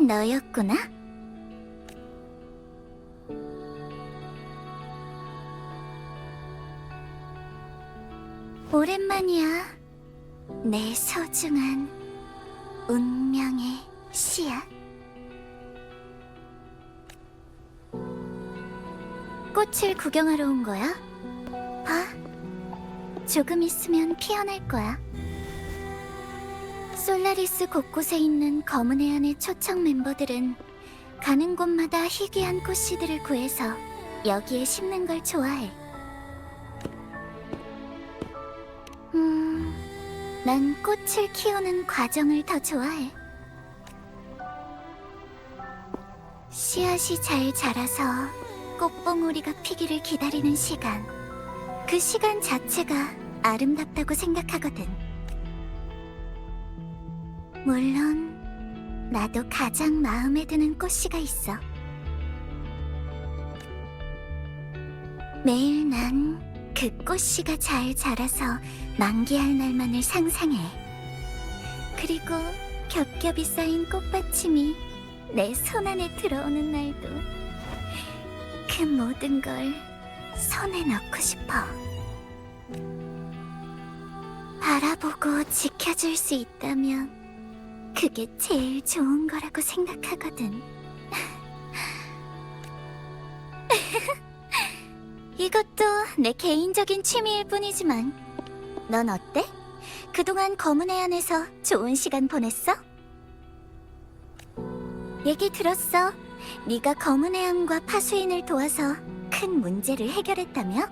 너였구나? 오랜만이야. 내 소중한 운명의 씨앗. 꽃을 구경하러 온 거야? 봐. 조금 있으면 피어날 거야. 솔라리스 곳곳에 있는 검은 해안의 초청 멤버들은 가는 곳마다 희귀한 꽃씨들을 구해서 여기에 심는 걸 좋아해. 난 꽃을 키우는 과정을 더 좋아해. 씨앗이 잘 자라서 꽃봉오리가 피기를 기다리는 시간. 그 시간 자체가 아름답다고 생각하거든. 물론 나도 가장 마음에 드는 꽃씨가 있어. 매일 난 그 꽃씨가 잘 자라서 만개할 날만을 상상해. 그리고 겹겹이 쌓인 꽃받침이 내 손 안에 들어오는 날도 그 모든 걸 손에 넣고 싶어. 바라보고 지켜줄 수 있다면 그게 제일 좋은 거라고 생각하거든. 이것도 내 개인적인 취미일 뿐이지만 넌 어때? 그동안 검은 해안에서 좋은 시간 보냈어? 얘기 들었어. 네가 검은 해안과 파수인을 도와서 큰 문제를 해결했다며?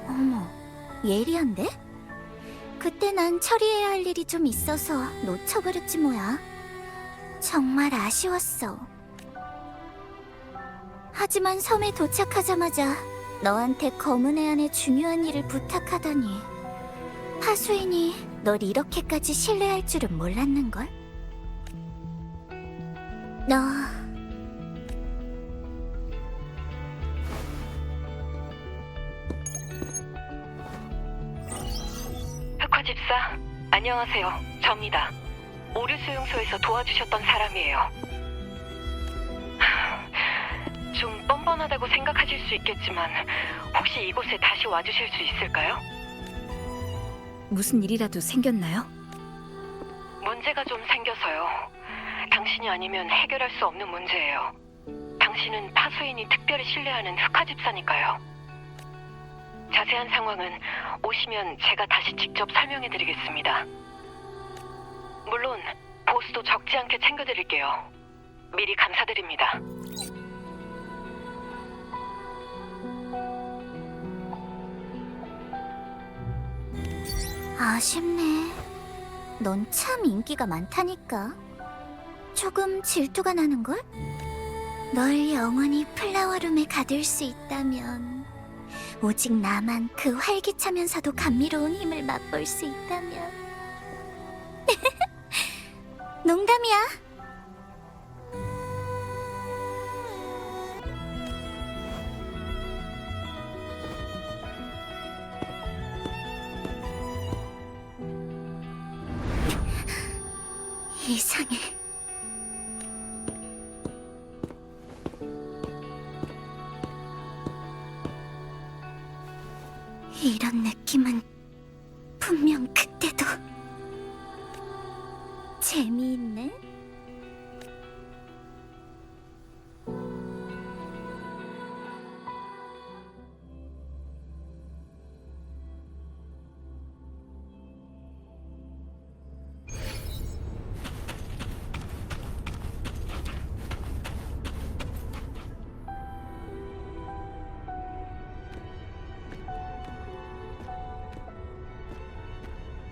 어머, 예리한데? 그때 난 처리해야 할 일이 좀 있어서 놓쳐버렸지 뭐야. 정말 아쉬웠어. 하지만 섬에 도착하자마자 너한테 검은 해안의 중요한 일을 부탁하다니. 파수인이 널 이렇게까지 신뢰할 줄은 몰랐는걸? 너... 흑화집사, 안녕하세요. 접니다. 오류수용소에서 도와주셨던 사람이에요. 좀 뻔뻔하다고 생각하실 수 있겠지만 혹시 이곳에 다시 와주실 수 있을까요? 무슨 일이라도 생겼나요? 문제가 좀 생겨서요. 당신이 아니면 해결할 수 없는 문제예요. 당신은 파수인이 특별히 신뢰하는 흑화집사니까요. 자세한 상황은 오시면 제가 다시 직접 설명해드리겠습니다. 물론 보수도 적지 않게 챙겨드릴게요. 미리 감사드립니다. 아쉽네. 넌 참 인기가 많다니까. 조금 질투가 나는걸? 널 영원히 플라워룸에 가둘 수 있다면, 오직 나만 그 활기차면서도 감미로운 힘을 맛볼 수 있다면. 농담이야. 이상해. 이런 느낌은 분명 그때도. 재미있네.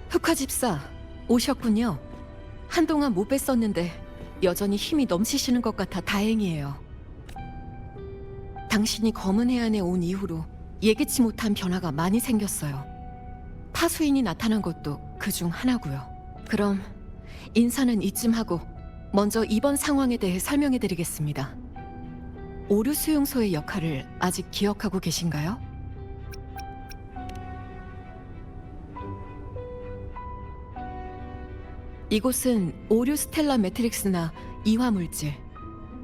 흑화집사, 오셨군요. 한동안 못 뵀었는데 여전히 힘이 넘치시는 것 같아 다행이에요. 당신이 검은 해안에 온 이후로 예기치 못한 변화가 많이 생겼어요. 파수인이 나타난 것도 그중 하나고요. 그럼 인사는 이쯤 하고 먼저 이번 상황에 대해 설명해드리겠습니다. 오류 수용소의 역할을 아직 기억하고 계신가요? 이곳은 오류 스텔라 매트릭스나 이화 물질,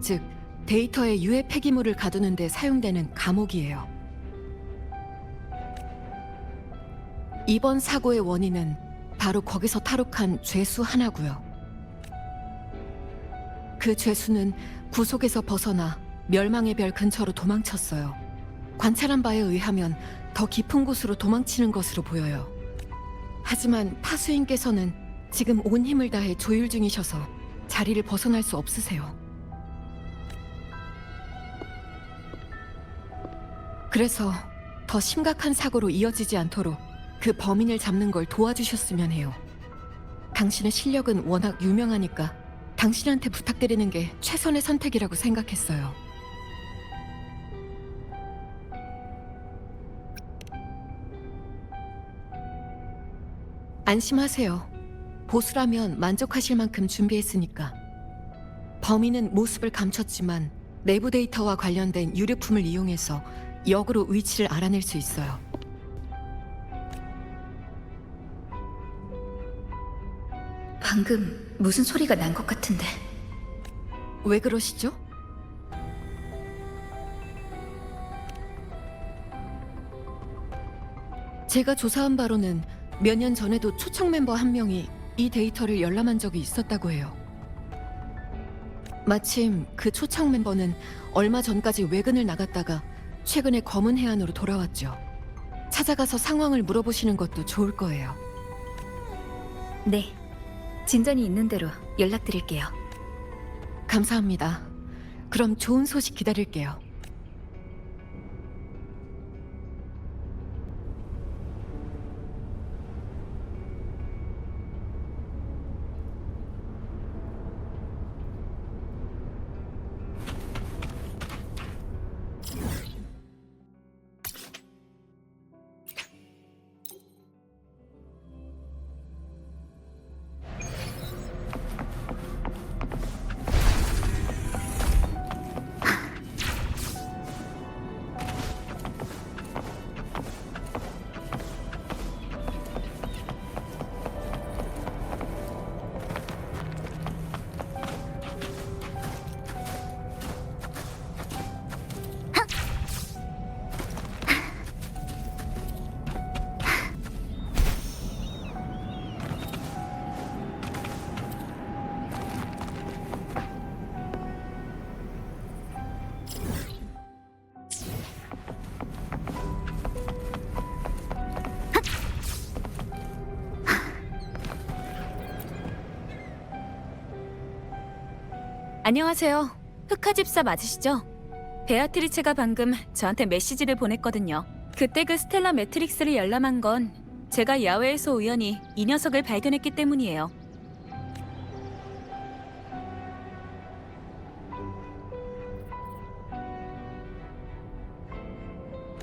즉 데이터의 유해 폐기물을 가두는 데 사용되는 감옥이에요. 이번 사고의 원인은 바로 거기서 탈옥한 죄수 하나고요. 그 죄수는 구속에서 벗어나 멸망의 별 근처로 도망쳤어요. 관찰한 바에 의하면 더 깊은 곳으로 도망치는 것으로 보여요. 하지만 파수인께서는 지금 온 힘을 다해 조율 중이셔서 자리를 벗어날 수 없으세요. 그래서 더 심각한 사고로 이어지지 않도록 그 범인을 잡는 걸 도와주셨으면 해요. 당신의 실력은 워낙 유명하니까 당신한테 부탁드리는 게 최선의 선택이라고 생각했어요. 안심하세요. 보수라면 만족하실 만큼 준비했으니까. 범인은 모습을 감췄지만 내부 데이터와 관련된 유류품을 이용해서 역으로 위치를 알아낼 수 있어요. 방금 무슨 소리가 난 것 같은데. 왜 그러시죠? 제가 조사한 바로는 몇 년 전에도 초청 멤버 한 명이 이 데이터를 열람한 적이 있었다고 해요. 마침 그 초청 멤버는 얼마 전까지 외근을 나갔다가 최근에 검은 해안으로 돌아왔죠. 찾아가서 상황을 물어보시는 것도 좋을 거예요. 네, 진전이 있는 대로 연락드릴게요. 감사합니다. 그럼 좋은 소식 기다릴게요. 안녕하세요. 흑화 집사 맞으시죠? 베아트리체가 방금 저한테 메시지를 보냈거든요. 그때 그 스텔라 매트릭스를 열람한 건 제가 야외에서 우연히 이 녀석을 발견했기 때문이에요.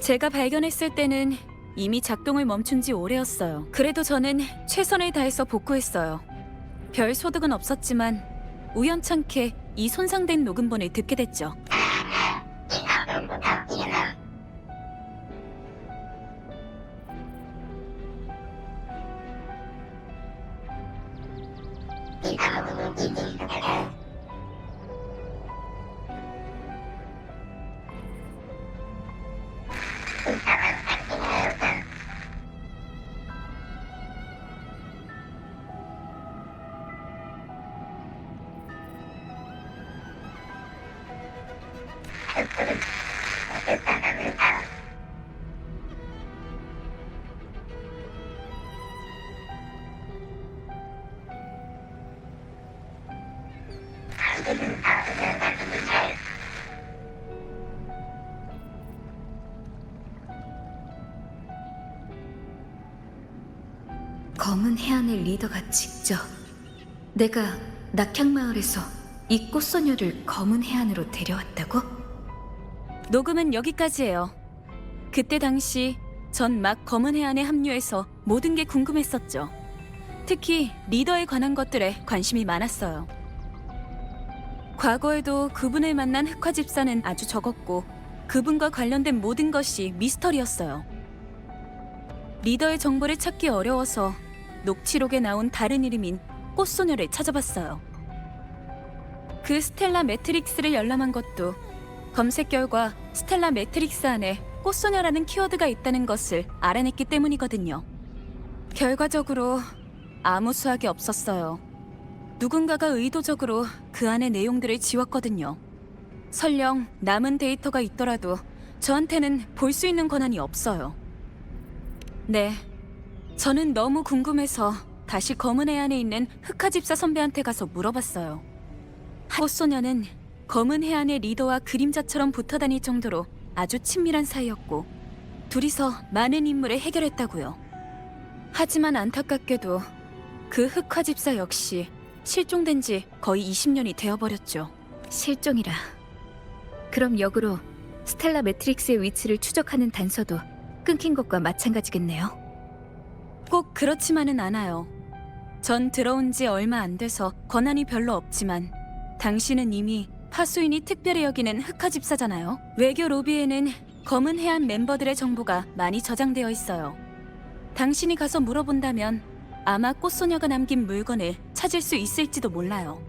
제가 발견했을 때는 이미 작동을 멈춘 지 오래였어요. 그래도 저는 최선을 다해서 복구했어요. 별 소득은 없었지만 우연찮게 이 손상된 녹음본을 듣게 됐죠. 검은 해안의 리더가 직접 내가 낙향마을에서 이 꽃소녀를 검은 해안으로 데려왔다고? 녹음은 여기까지예요. 그때 당시 전 막 검은 해안에 합류해서 모든 게 궁금했었죠. 특히 리더에 관한 것들에 관심이 많았어요. 과거에도 그분을 만난 흑화 집사는 아주 적었고 그분과 관련된 모든 것이 미스터리였어요. 리더의 정보를 찾기 어려워서 녹취록에 나온 다른 이름인 꽃소녀를 찾아봤어요. 그 스텔라 매트릭스를 열람한 것도 검색 결과 스텔라 매트릭스 안에 꽃소녀라는 키워드가 있다는 것을 알아냈기 때문이거든요. 결과적으로 아무 수확이 없었어요. 누군가가 의도적으로 그 안의 내용들을 지웠거든요. 설령 남은 데이터가 있더라도 저한테는 볼 수 있는 권한이 없어요. 네, 저는 너무 궁금해서 다시 검은 해안에 있는 흑화 집사 선배한테 가서 물어봤어요. 꽃소녀는 검은 해안의 리더와 그림자처럼 붙어 다닐 정도로 아주 친밀한 사이였고 둘이서 많은 임무를 해결했다고요. 하지만 안타깝게도 그 흑화 집사 역시 실종된 지 거의 20년이 되어버렸죠. 실종이라. 그럼 역으로 스텔라 매트릭스의 위치를 추적하는 단서도 끊긴 것과 마찬가지겠네요. 꼭 그렇지만은 않아요. 전 들어온 지 얼마 안 돼서 권한이 별로 없지만 당신은 이미 파수인이 특별히 여기는 흑화 집사잖아요. 외교 로비에는 검은 해안 멤버들의 정보가 많이 저장되어 있어요. 당신이 가서 물어본다면 아마 꽃소녀가 남긴 물건을 찾을 수 있을지도 몰라요.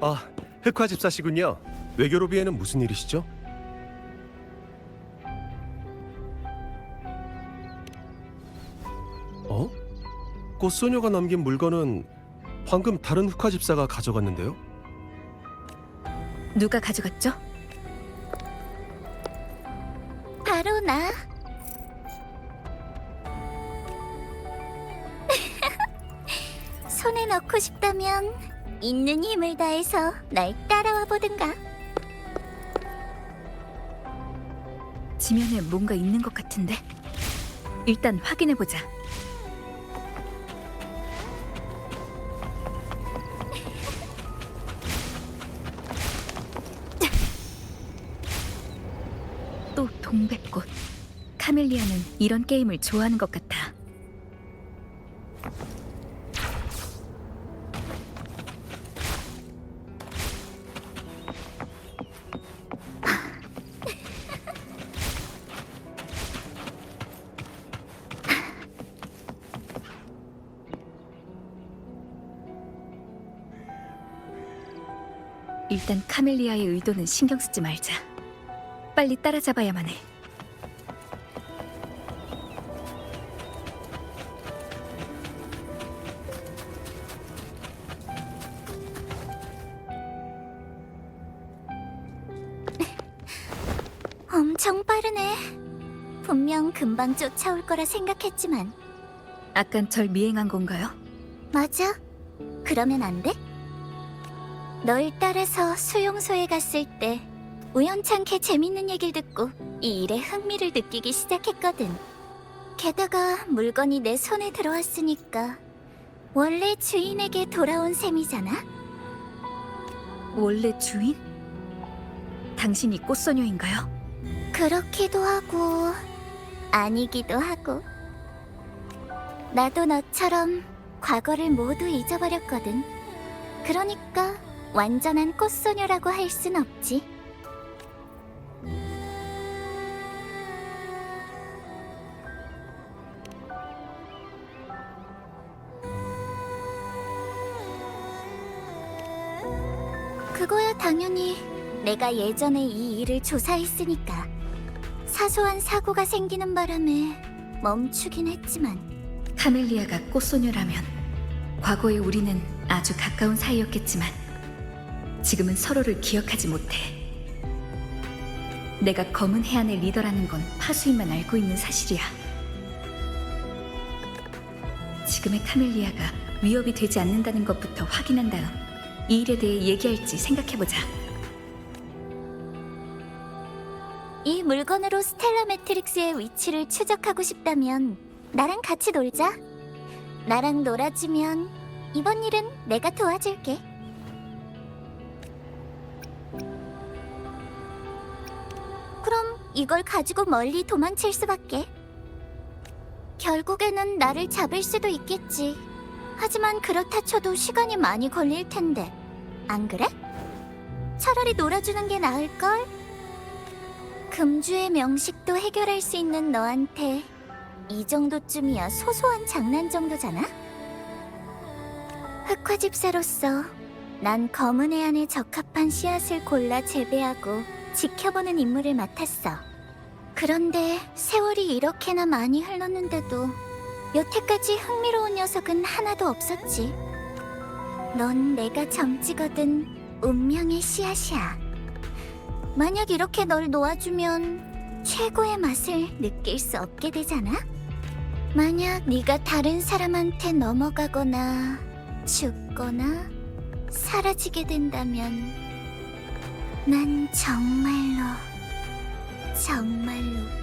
아, 흑화 집사시군요. 외교 로비에는 무슨 일이시죠? 어? 꽃소녀가 남긴 물건은 방금 다른 흑화 집사가 가져갔는데요? 누가 가져갔죠? 바로 나. 손에 넣고 싶다면 있는 힘을 다해서 날 따라와 보든가. 지면에 뭔가 있는 것 같은데. 일단 확인해보자. 또 동백꽃. 카멜리아는 이런 게임을 좋아하는 것 같아. 일단 카멜리아의 의도는 신경 쓰지 말자. 빨리 따라잡아야만 해. 엄청 빠르네. 분명 금방 쫓아올 거라 생각했지만. 아깐 절 미행한 건가요? 맞아. 그러면 안 돼? 널 따라서 수용소에 갔을 때 우연찮게 재밌는 얘기를 듣고 이 일에 흥미를 느끼기 시작했거든. 게다가 물건이 내 손에 들어왔으니까 원래 주인에게 돌아온 셈이잖아. 원래 주인? 당신이 꽃소녀인가요? 그렇기도 하고 아니기도 하고. 나도 너처럼 과거를 모두 잊어버렸거든. 그러니까 완전한 꽃소녀라고 할 순 없지. 그거야 당연히 내가 예전에 이 일을 조사했으니까. 사소한 사고가 생기는 바람에 멈추긴 했지만. 카멜리아가 꽃소녀라면 과거의 우리는 아주 가까운 사이였겠지만 지금은 서로를 기억하지 못해. 내가 검은 해안의 리더라는 건 파수인만 알고 있는 사실이야. 지금의 카멜리아가 위협이 되지 않는다는 것부터 확인한 다음 이 일에 대해 얘기할지 생각해보자. 이 물건으로 스텔라 매트릭스의 위치를 추적하고 싶다면 나랑 같이 놀자. 나랑 놀아주면 이번 일은 내가 도와줄게. 그럼 이걸 가지고 멀리 도망칠 수밖에. 결국에는 나를 잡을 수도 있겠지. 하지만 그렇다 쳐도 시간이 많이 걸릴 텐데. 안 그래? 차라리 놀아주는 게 나을걸? 금주의 명식도 해결할 수 있는 너한테 이 정도쯤이야 소소한 장난 정도잖아? 흑화집사로서 난 검은 해안에 적합한 씨앗을 골라 재배하고 지켜보는 임무를 맡았어. 그런데 세월이 이렇게나 많이 흘렀는데도 여태까지 흥미로운 녀석은 하나도 없었지. 넌 내가 점찍어둔 운명의 씨앗이야. 만약 이렇게 널 놓아주면 최고의 맛을 느낄 수 없게 되잖아? 만약 네가 다른 사람한테 넘어가거나 죽거나 사라지게 된다면 난 정말로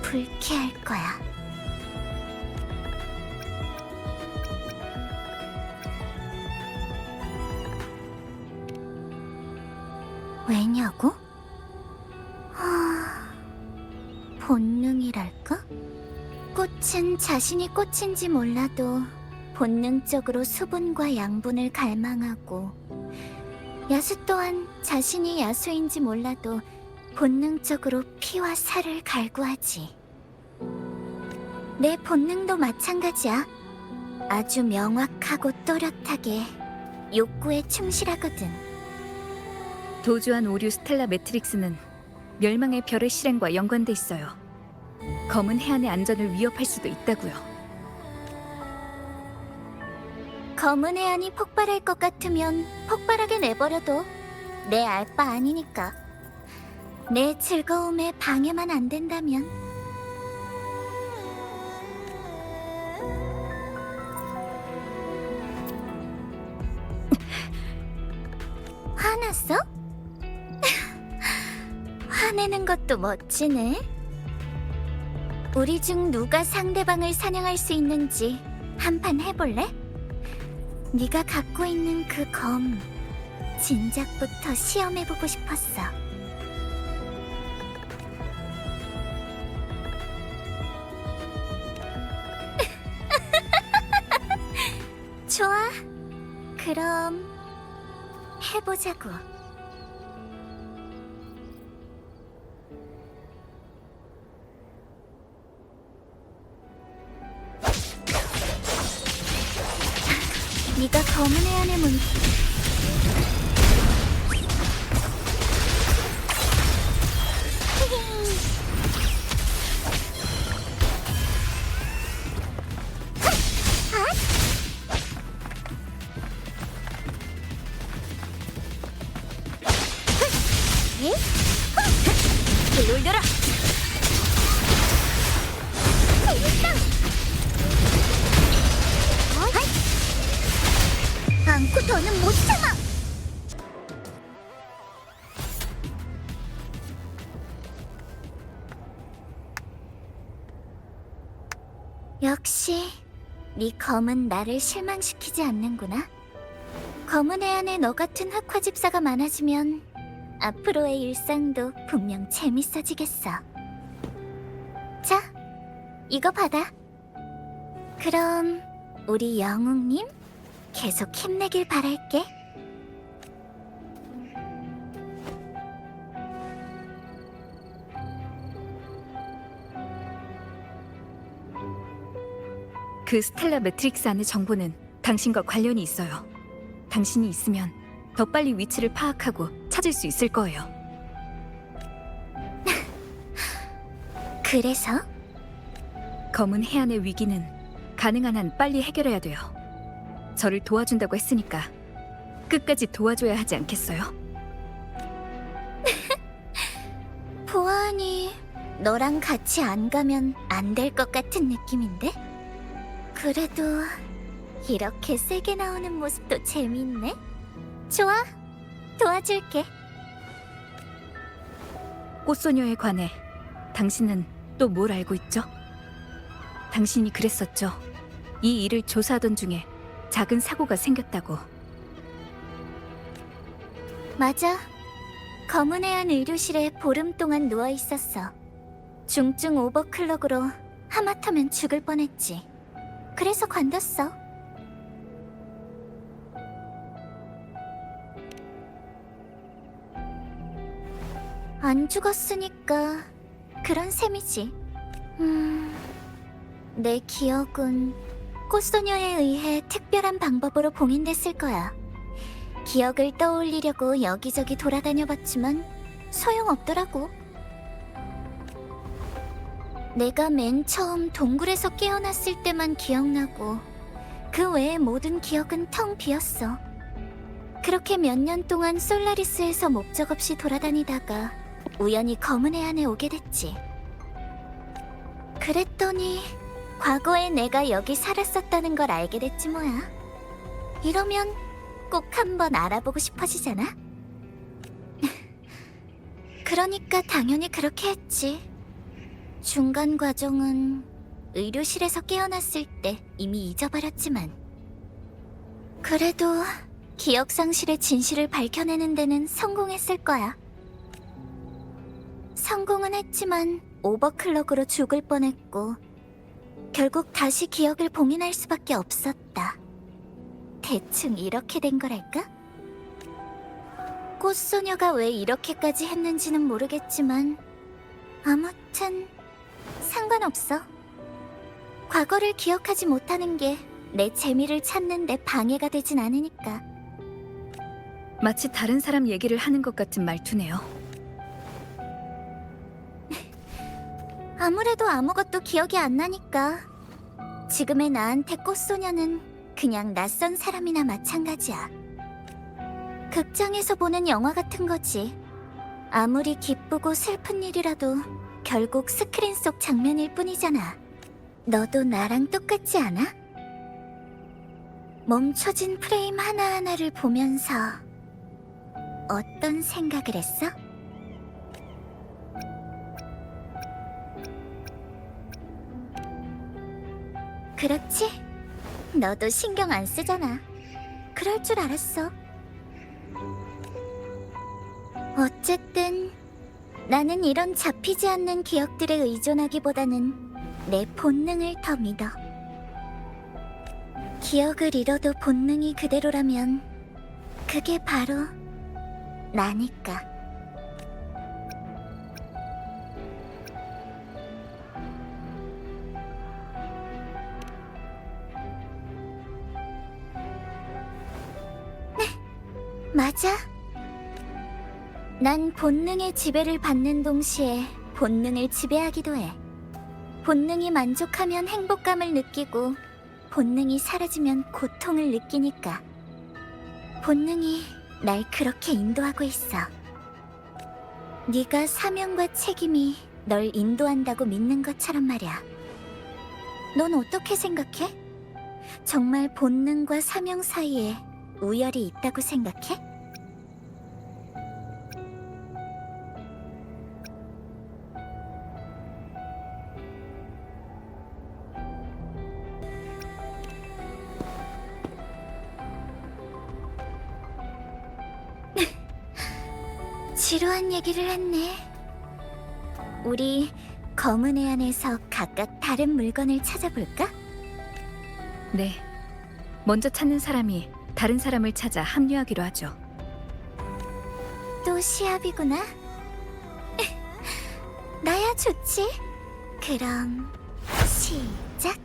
불쾌할 거야. 왜냐고? 본능이랄까? 꽃은 자신이 꽃인지 몰라도 본능적으로 수분과 양분을 갈망하고, 야수 또한 자신이 야수인지 몰라도 본능적으로 피와 살을 갈구하지. 내 본능도 마찬가지야. 아주 명확하고 또렷하게 욕구에 충실하거든. 도주한 오류 스텔라 매트릭스는 멸망의 별의 실행과 연관돼 있어요. 검은 해안의 안전을 위협할 수도 있다고요. 검은 해안이 폭발할 것 같으면 폭발하게 내버려둬. 내 알 바 아니니까. 내 즐거움에 방해만 안 된다면. 화났어? 화내는 것도 멋지네. 우리 중 누가 상대방을 사냥할 수 있는지 한판 해볼래? 네가 갖고 있는 그 검, 진작부터 시험해보고 싶었어. 그럼 해보자고. 네가 검은 해안의 문. 놀려라. 안고 더는 못 참아. 역시 네 검은 나를 실망시키지 않는구나. 검은 해안에 너 같은 흑화집사가 많아지면 앞으로의 일상도 분명 재밌어지겠어. 자, 이거 받아. 그럼 우리 영웅님 계속 힘내길 바랄게. 그 스텔라 매트릭스 안의 정보는 당신과 관련이 있어요. 당신이 있으면 더 빨리 위치를 파악하고 찾을 수 있을 거예요. 그래서? 검은 해안의 위기는 가능한 한 빨리 해결해야 돼요. 저를 도와준다고 했으니까 끝까지 도와줘야 하지 않겠어요? 보아하니 너랑 같이 안 가면 안 될 것 같은 느낌인데? 그래도 이렇게 세게 나오는 모습도 재밌네. 좋아, 도와줄게. 꽃소녀에 관해 당신은 또 뭘 알고 있죠? 당신이 그랬었죠. 이 일을 조사하던 중에 작은 사고가 생겼다고. 맞아. 검은 해안 의료실에 보름 동안 누워 있었어. 중증 오버클럭으로 하마터면 죽을 뻔했지. 그래서 관뒀어. 안 죽었으니까 그런 셈이지. 내 기억은 꽃소녀에 의해 특별한 방법으로 봉인됐을 거야. 기억을 떠올리려고 여기저기 돌아다녀봤지만 소용없더라고. 내가 맨 처음 동굴에서 깨어났을 때만 기억나고 그 외의 모든 기억은 텅 비었어. 그렇게 몇 년 동안 솔라리스에서 목적 없이 돌아다니다가 우연히 검은 해안에 오게 됐지. 그랬더니 과거에 내가 여기 살았었다는 걸 알게 됐지 뭐야. 이러면 꼭 한번 알아보고 싶어지잖아. 그러니까 당연히 그렇게 했지. 중간 과정은 의료실에서 깨어났을 때 이미 잊어버렸지만 그래도 기억 상실의 진실을 밝혀내는 데는 성공했을 거야. 성공은 했지만 오버클럭으로 죽을 뻔했고 결국 다시 기억을 봉인할 수밖에 없었다. 대충 이렇게 된 거랄까? 꽃소녀가 왜 이렇게까지 했는지는 모르겠지만 아무튼 상관없어. 과거를 기억하지 못하는 게 내 재미를 찾는 데 방해가 되진 않으니까. 마치 다른 사람 얘기를 하는 것 같은 말투네요. 아무래도 아무것도 기억이 안 나니까. 지금의 나한테 꽃소녀는 그냥 낯선 사람이나 마찬가지야. 극장에서 보는 영화 같은 거지. 아무리 기쁘고 슬픈 일이라도 결국 스크린 속 장면일 뿐이잖아. 너도 나랑 똑같지 않아? 멈춰진 프레임 하나하나를 보면서 어떤 생각을 했어? 그렇지? 너도 신경 안 쓰잖아. 그럴 줄 알았어. 어쨌든 나는 이런 잡히지 않는 기억들에 의존하기보다는 내 본능을 더 믿어. 기억을 잃어도 본능이 그대로라면 그게 바로 나니까. 네, 맞아. 난 본능의 지배를 받는 동시에 본능을 지배하기도 해. 본능이 만족하면 행복감을 느끼고 본능이 사라지면 고통을 느끼니까. 본능이 날 그렇게 인도하고 있어. 네가 사명과 책임이 널 인도한다고 믿는 것처럼 말이야. 넌 어떻게 생각해? 정말 본능과 사명 사이에 우열이 있다고 생각해? 지루한 얘기를 했네. 우리 검은 애 안에서 각각 다른 물건을 찾아볼까? 네. 먼저 찾는 사람이 다른 사람을 찾아 합류하기로 하죠. 또 시합이구나. 나야 좋지. 그럼 시작.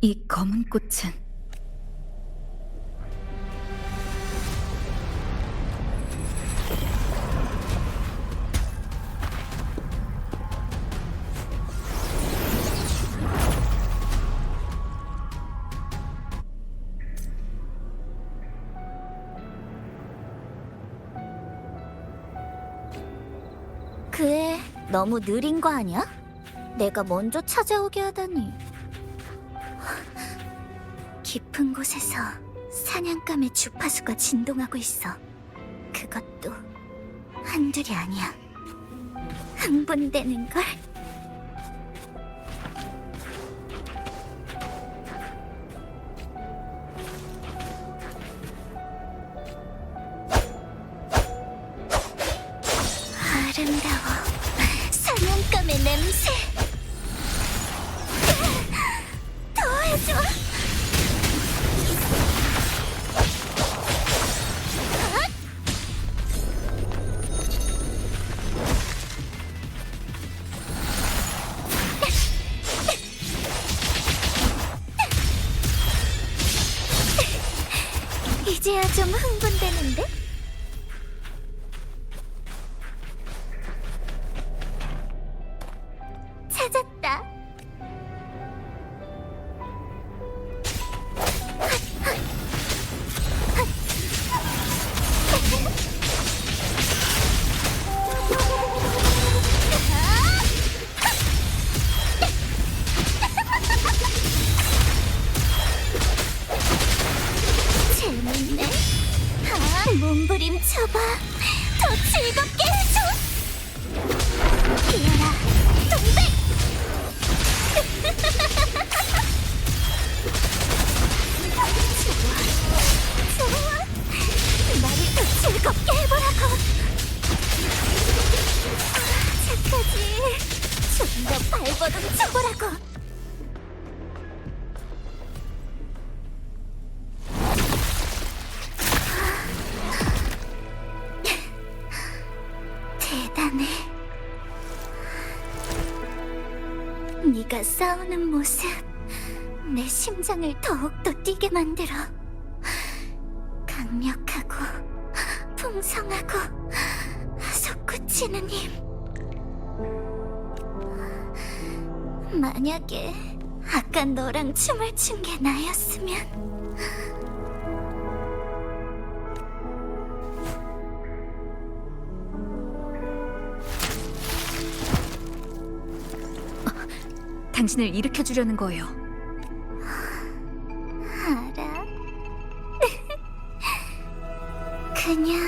이 검은 꽃은 그 애 너무 느린 거 아니야? 내가 먼저 찾아오게 하다니. 깊은 곳에서 사냥감의 주파수가 진동하고 있어. 그것도 한둘이 아니야. 흥분되는걸? 아름다워. 사냥감의 냄새. 더해줘. 이제야 좀 흥분되는데? 찾았다. 재밌네. 몸부림쳐봐. 더 즐겁게 해줘. 기어라, 동백! 좋아. 나를 더 즐겁게 해보라고. 착하지. 좀 더 발버둥 쳐보라고. 대단해. 네가 싸우는 모습, 내 심장을 더욱더 뛰게 만들어. 강력하고 풍성하고 솟구쳐. 진우님. 만약에 아까 너랑 춤을 춘 게 나였으면. 당신을 일으켜주려는 거예요. 알아. 그냥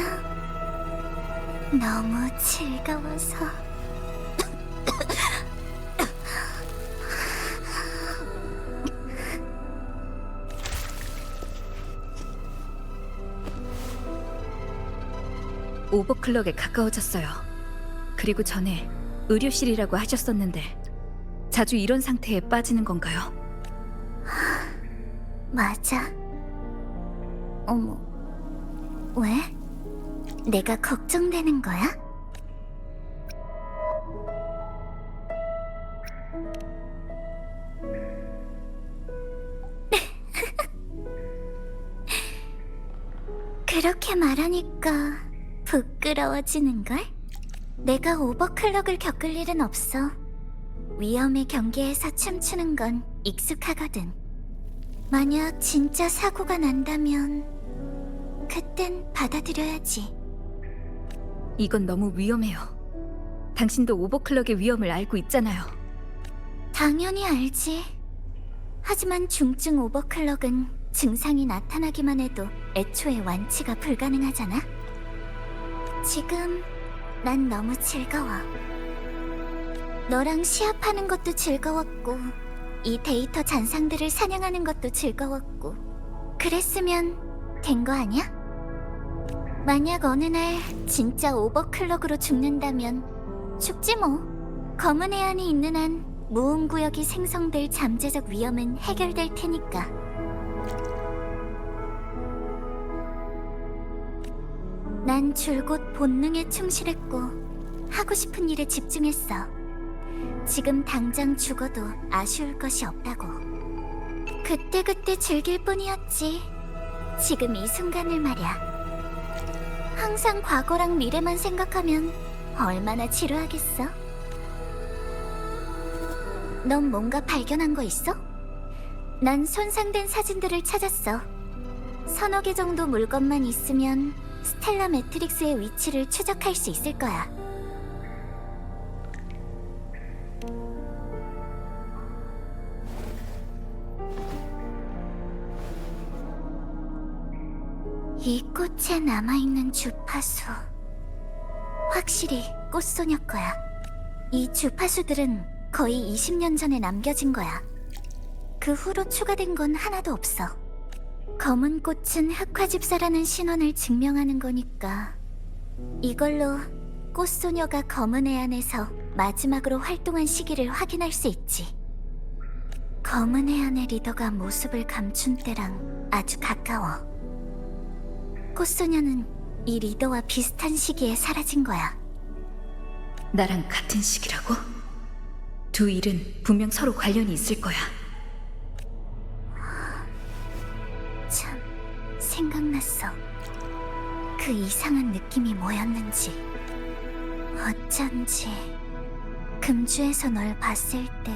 너무 즐거워서. 오버클럭에 가까워졌어요. 그리고 전에 의료실이라고 하셨었는데 자주 이런 상태에 빠지는 건가요? 맞아. 어머, 왜? 내가 걱정되는 거야? 그렇게 말하니까 부끄러워지는걸? 내가 오버클럭을 겪을 일은 없어. 위험의 경계에서 춤추는 건 익숙하거든. 만약 진짜 사고가 난다면 그땐 받아들여야지. 이건 너무 위험해요. 당신도 오버클럭의 위험을 알고 있잖아요. 당연히 알지. 하지만 중증 오버클럭은 증상이 나타나기만 해도 애초에 완치가 불가능하잖아. 지금 난 너무 즐거워. 너랑 시합하는 것도 즐거웠고, 이 데이터 잔상들을 사냥하는 것도 즐거웠고, 그랬으면 된 거 아니야? 만약 어느 날 진짜 오버클럭으로 죽는다면 죽지 뭐. 검은 해안이 있는 한 무음구역이 생성될 잠재적 위험은 해결될 테니까. 난 줄곧 본능에 충실했고 하고 싶은 일에 집중했어. 지금 당장 죽어도 아쉬울 것이 없다고. 그때그때 즐길 뿐이었지. 지금 이 순간을 말이야. 항상 과거랑 미래만 생각하면 얼마나 지루하겠어? 넌 뭔가 발견한 거 있어? 난 손상된 사진들을 찾았어. 서너 개 정도 물건만 있으면 스텔라 매트릭스의 위치를 추적할 수 있을 거야. 이 꽃에 남아있는 주파수, 확실히 꽃소녀 거야. 이 주파수들은 거의 20년 전에 남겨진 거야. 그 후로 추가된 건 하나도 없어. 검은 꽃은 흑화집사라는 신원을 증명하는 거니까 이걸로 꽃소녀가 검은 해안에서 마지막으로 활동한 시기를 확인할 수 있지. 검은 해안의 리더가 모습을 감춘 때랑 아주 가까워. 꽃소녀는 이 리더와 비슷한 시기에 사라진 거야. 나랑 같은 시기라고? 두 일은 분명 서로 관련이 있을 거야. 참, 생각났어. 그 이상한 느낌이 뭐였는지. 어쩐지 금주에서 널 봤을 때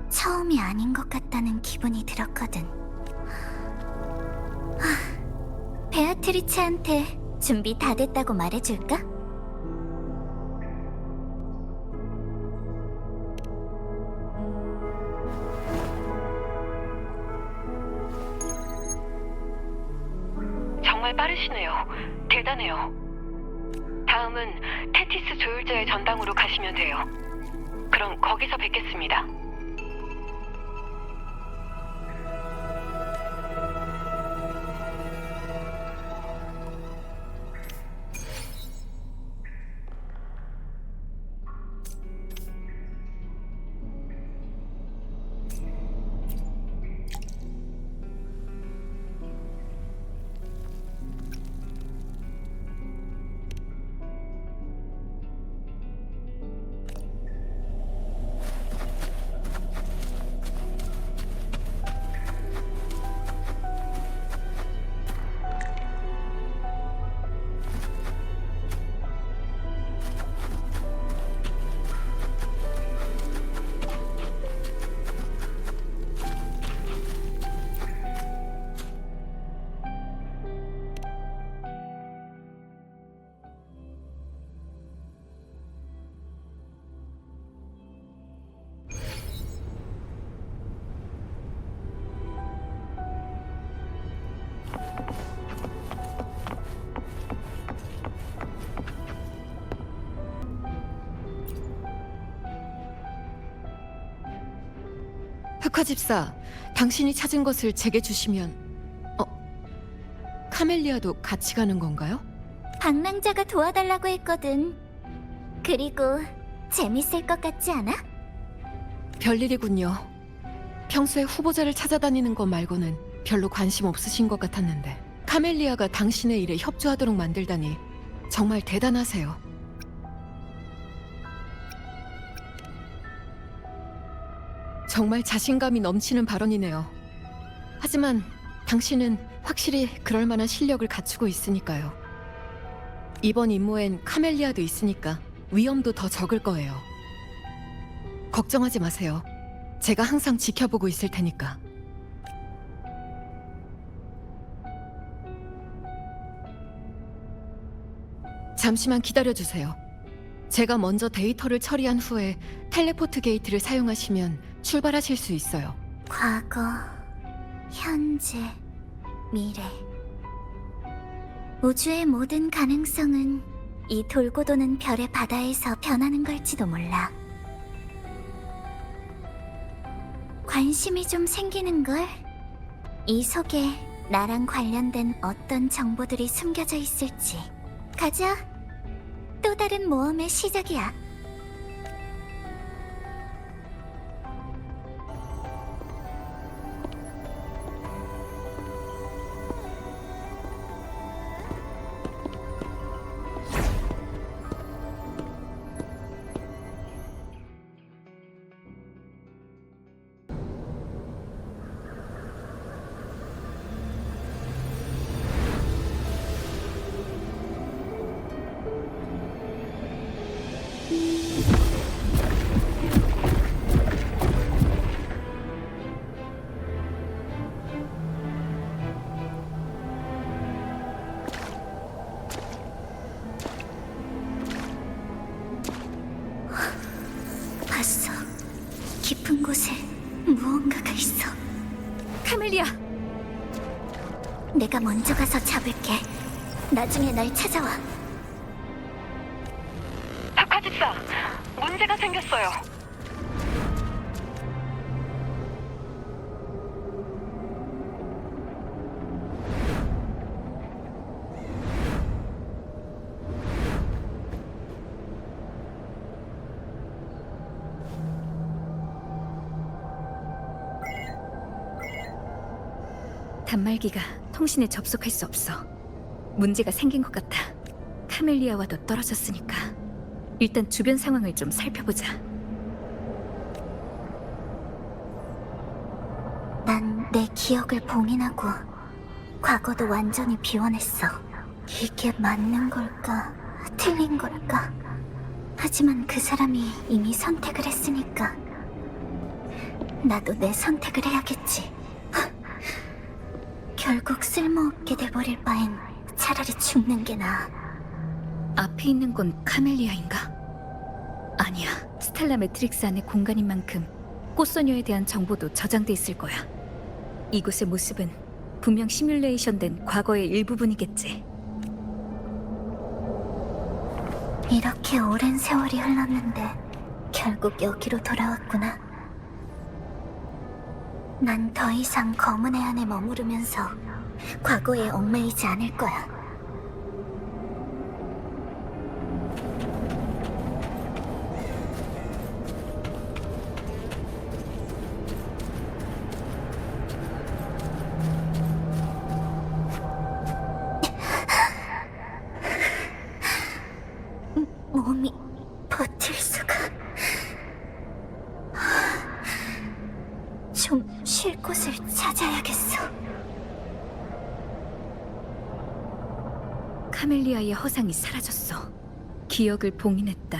처음이 아닌 것 같다는 기분이 들었거든. 베아트리체한테 준비 다 됐다고 말해줄까? 정말 빠르시네요. 대단해요. 다음은 테티스 조율자의 전당으로 가시면 돼요. 그럼 거기서 뵙겠습니다. 흑화집사, 당신이 찾은 것을 제게 주시면 카멜리아도 같이 가는 건가요? 방랑자가 도와달라고 했거든. 그리고 재밌을 것 같지 않아? 별일이군요. 평소에 후보자를 찾아다니는 것 말고는 별로 관심 없으신 것 같았는데 카멜리아가 당신의 일에 협조하도록 만들다니 정말 대단하세요. 정말 자신감이 넘치는 발언이네요. 하지만 당신은 확실히 그럴 만한 실력을 갖추고 있으니까요. 이번 임무엔 카멜리아도 있으니까 위험도 더 적을 거예요. 걱정하지 마세요. 제가 항상 지켜보고 있을 테니까. 잠시만 기다려주세요. 제가 먼저 데이터를 처리한 후에 텔레포트 게이트를 사용하시면 출발하실 수 있어요. 과거, 현재, 미래. 우주의 모든 가능성은 이 돌고 도는 별의 바다에서 변하는 걸지도 몰라. 관심이 좀 생기는걸? 이 속에 나랑 관련된 어떤 정보들이 숨겨져 있을지. 가자. 또 다른 모험의 시작이야. 봤어. 깊은 곳에 무언가가 있어. 카멜리아! 내가 먼저 가서 잡을게. 나중에 날 찾아와. 흑화집사, 문제가 생겼어요. 단말기가 통신에 접속할 수 없어. 문제가 생긴 것 같아. 카멜리아와도 떨어졌으니까 일단 주변 상황을 좀 살펴보자. 난 내 기억을 봉인하고 과거도 완전히 비워냈어. 이게 맞는 걸까? 틀린 걸까? 하지만 그 사람이 이미 선택을 했으니까 나도 내 선택을 해야겠지. 결국 쓸모없게 돼버릴 바엔 차라리 죽는 게 나아. 앞에 있는 건 카멜리아인가? 아니야. 스텔라 매트릭스 안의 공간인 만큼 꽃소녀에 대한 정보도 저장돼 있을 거야. 이곳의 모습은 분명 시뮬레이션된 과거의 일부분이겠지. 이렇게 오랜 세월이 흘렀는데 결국 여기로 돌아왔구나. 난 더 이상 검은 해 안에 머무르면서 과거에 얽매이지 않을 거야. 몸이 버틸 수가... 좀 쉴 곳을 찾아야겠어. 카멜리아의 허상이 사라졌어. 기억을 봉인했다.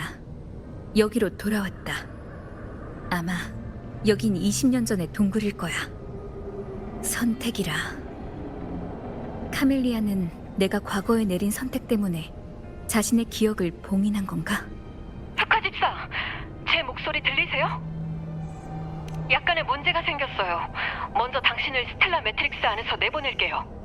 여기로 돌아왔다. 아마 여긴 20년 전의 동굴일 거야. 선택이라. 카멜리아는 내가 과거에 내린 선택 때문에 자신의 기억을 봉인한 건가? 흑화집사, 제 목소리 들리세요? 약간의 문제가 생겼어요. 먼저 당신을 스텔라 매트릭스 안에서 내보낼게요.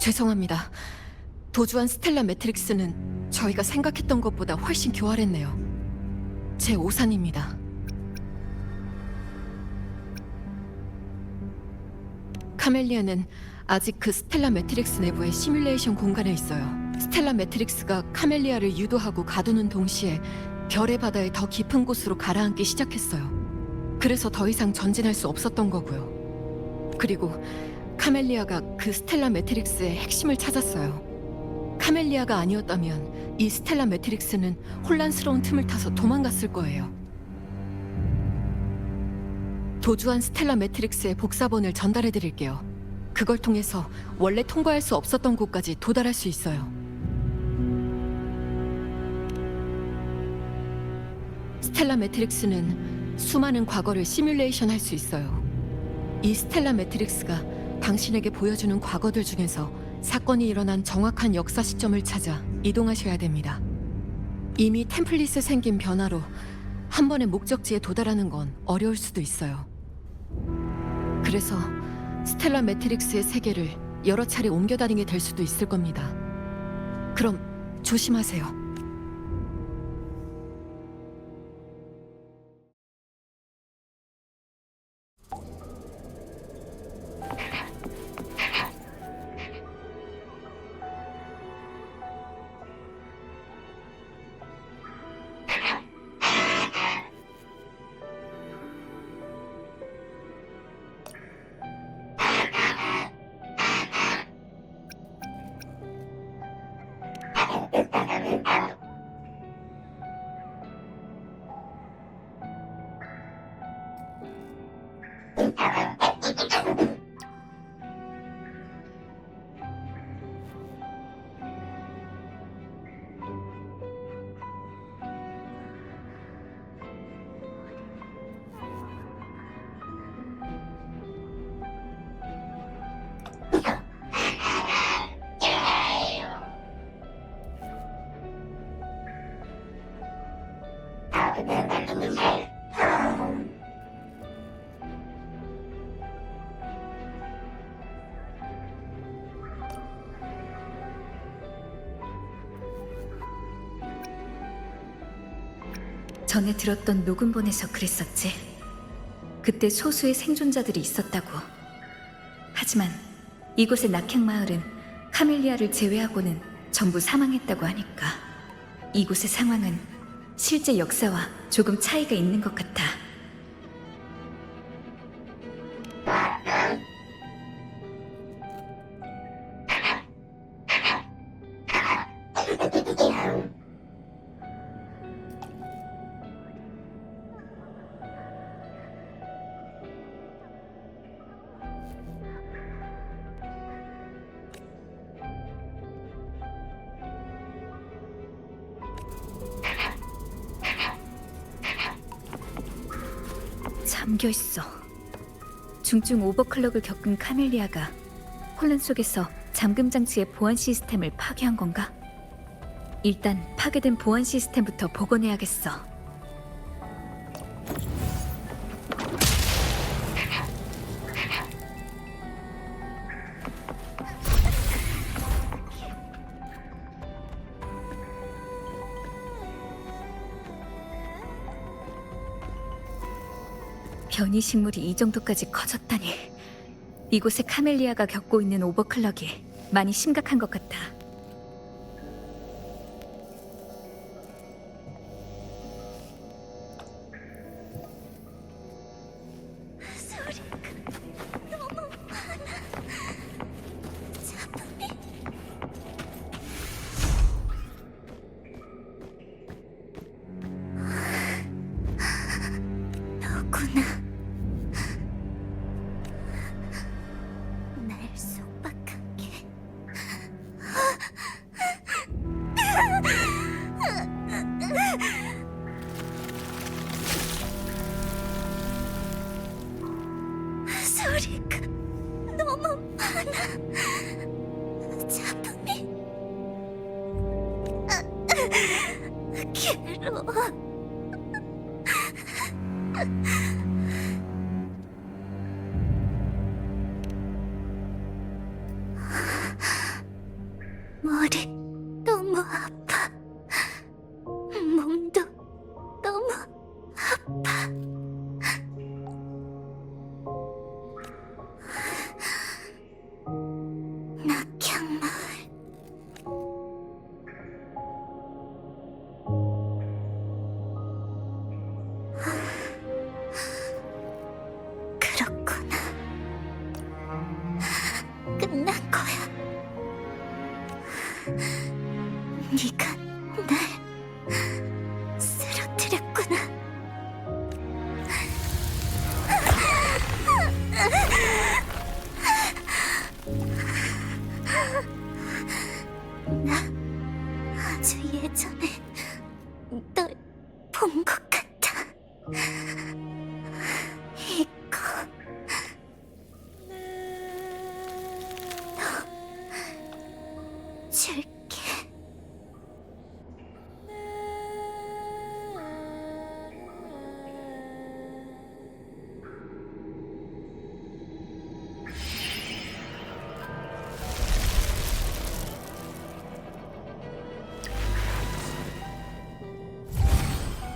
죄송합니다. 도주한 스텔라 매트릭스는 저희가 생각했던 것보다 훨씬 교활했네요. 제 오산입니다. 카멜리아는 아직 그 스텔라 매트릭스 내부의 시뮬레이션 공간에 있어요. 스텔라 매트릭스가 카멜리아를 유도하고 가두는 동시에 별의 바다의 더 깊은 곳으로 가라앉기 시작했어요. 그래서 더 이상 전진할 수 없었던 거고요. 그리고 카멜리아가 그 스텔라 매트릭스의 핵심을 찾았어요. 카멜리아가 아니었다면 이 스텔라 매트릭스는 혼란스러운 틈을 타서 도망갔을 거예요. 도주한 스텔라 매트릭스의 복사본을 전달해 드릴게요. 그걸 통해서 원래 통과할 수 없었던 곳까지 도달할 수 있어요. 스텔라 매트릭스는 수많은 과거를 시뮬레이션 할 수 있어요. 이 스텔라 매트릭스가 당신에게 보여주는 과거들 중에서 사건이 일어난 정확한 역사 시점을 찾아 이동하셔야 됩니다. 이미 템플릿에 생긴 변화로 한 번의 목적지에 도달하는 건 어려울 수도 있어요. 그래서 스텔라 매트릭스의 세계를 여러 차례 옮겨 다니게 될 수도 있을 겁니다. 그럼 조심하세요. 전에 들었던 녹음본에서 그랬었지. 그때 소수의 생존자들이 있었다고. 하지만 이곳의 낙향마을은 카멜리아를 제외하고는 전부 사망했다고 하니까 이곳의 상황은 실제 역사와 조금 차이가 있는 것 같아. 잠겨있어. 중증 오버클럭을 겪은 카멜리아가 혼란 속에서 잠금 장치의 보안 시스템을 파괴한 건가? 일단 파괴된 보안 시스템부터 복원해야겠어. 변이 식물이 이 정도까지 커졌다니. 이곳에 카멜리아가 겪고 있는 오버클럭이 많이 심각한 것 같아. 소리가 너무 많아. 잡음이. 너구나. 날 속박한 게. 소리가 너무 많아. 잡음이. 괴로워. 머리 너무 아파. 몸도 너무 아파. 낙향마을. 그렇구나. 끝난 거야. 네가 날 쓰러뜨렸구나. 나 아주 예전에 널 본 것 같아. 이거 너 줄게.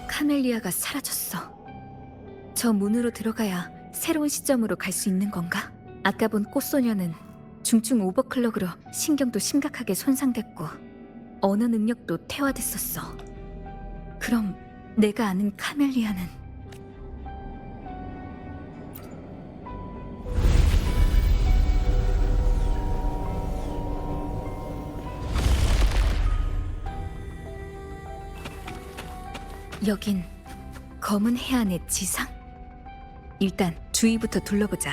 카멜리아가 사라졌어. 저 문으로 들어가야 새로운 시점으로 갈 수 있는 건가? 아까 본 꽃소녀는 중증 오버클럭으로 신경도 심각하게 손상됐고 언어 능력도 퇴화됐었어. 그럼 내가 아는 카멜리아는 여긴 검은 해안의 지상? 일단 주위부터 둘러보자.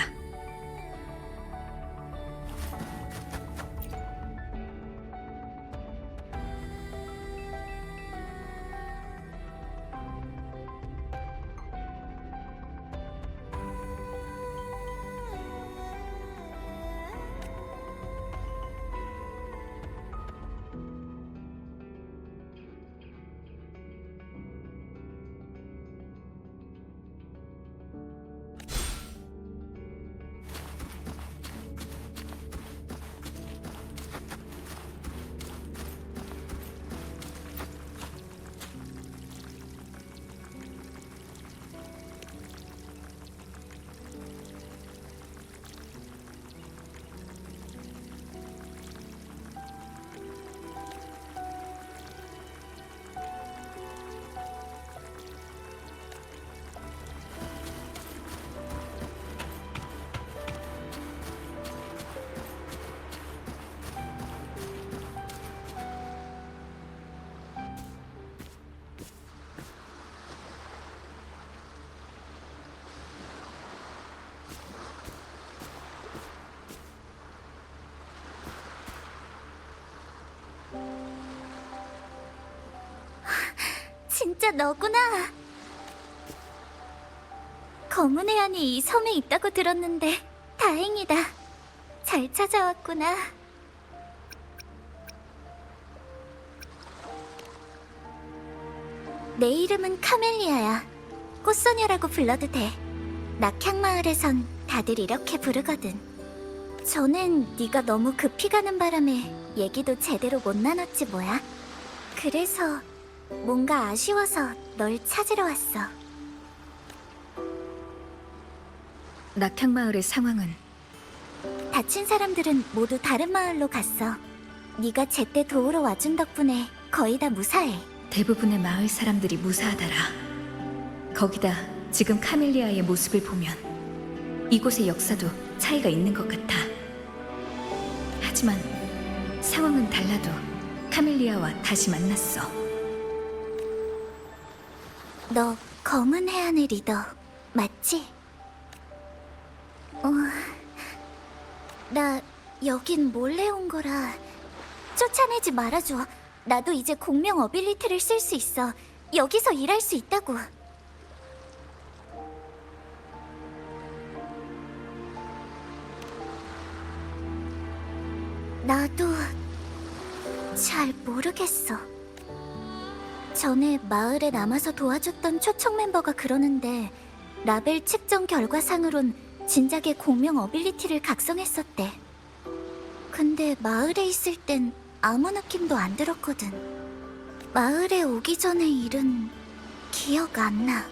진짜 너구나. 검은 해안이 이 섬에 있다고 들었는데 다행이다. 잘 찾아왔구나. 내 이름은 카멜리아야. 꽃소녀라고 불러도 돼. 낙향마을에선 다들 이렇게 부르거든. 전엔 네가 너무 급히 가는 바람에 얘기도 제대로 못 나눴지 뭐야. 그래서 뭔가 아쉬워서 널 찾으러 왔어. 낙향마을의 상황은 다친 사람들은 모두 다른 마을로 갔어. 네가 제때 도우러 와준 덕분에 거의 다 무사해. 대부분의 마을 사람들이 무사하더라. 거기다 지금 카멜리아의 모습을 보면 이곳의 역사도 차이가 있는 것 같아. 하지만 상황은 달라도 카멜리아와 다시 만났어. 너 검은 해안의 리더 맞지? 나 여긴 몰래 온 거라 쫓아내지 말아줘. 나도 이제 공명 어빌리티를 쓸 수 있어. 여기서 일할 수 있다고. 나도 잘 모르겠어. 전에 마을에 남아서 도와줬던 초청 멤버가 그러는데 라벨 측정 결과상으론 진작에 공명 어빌리티를 각성했었대. 근데 마을에 있을 땐 아무 느낌도 안 들었거든. 마을에 오기 전의 일은 기억 안 나.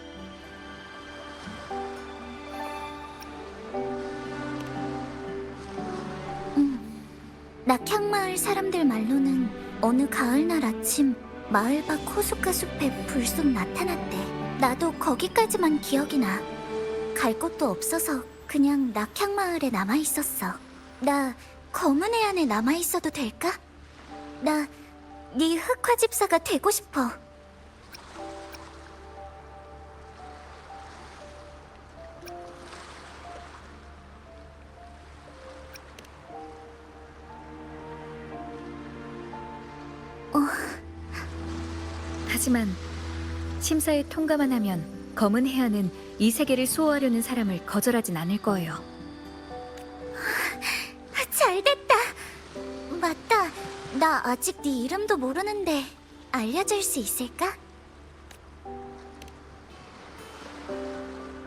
낙향마을 사람들 말로는 어느 가을날 아침 마을 밖 호숫가 숲에 불쑥 나타났대. 나도 거기까지만 기억이 나. 갈 곳도 없어서 그냥 낙향마을에 남아있었어. 나 검은 해안에 남아있어도 될까? 나 네 흑화집사가 되고 싶어. 하지만 심사에 통과만 하면 검은 해안은 이 세계를 수호하려는 사람을 거절하진 않을 거예요. 잘됐다. 맞다. 나 아직 네 이름도 모르는데 알려줄 수 있을까?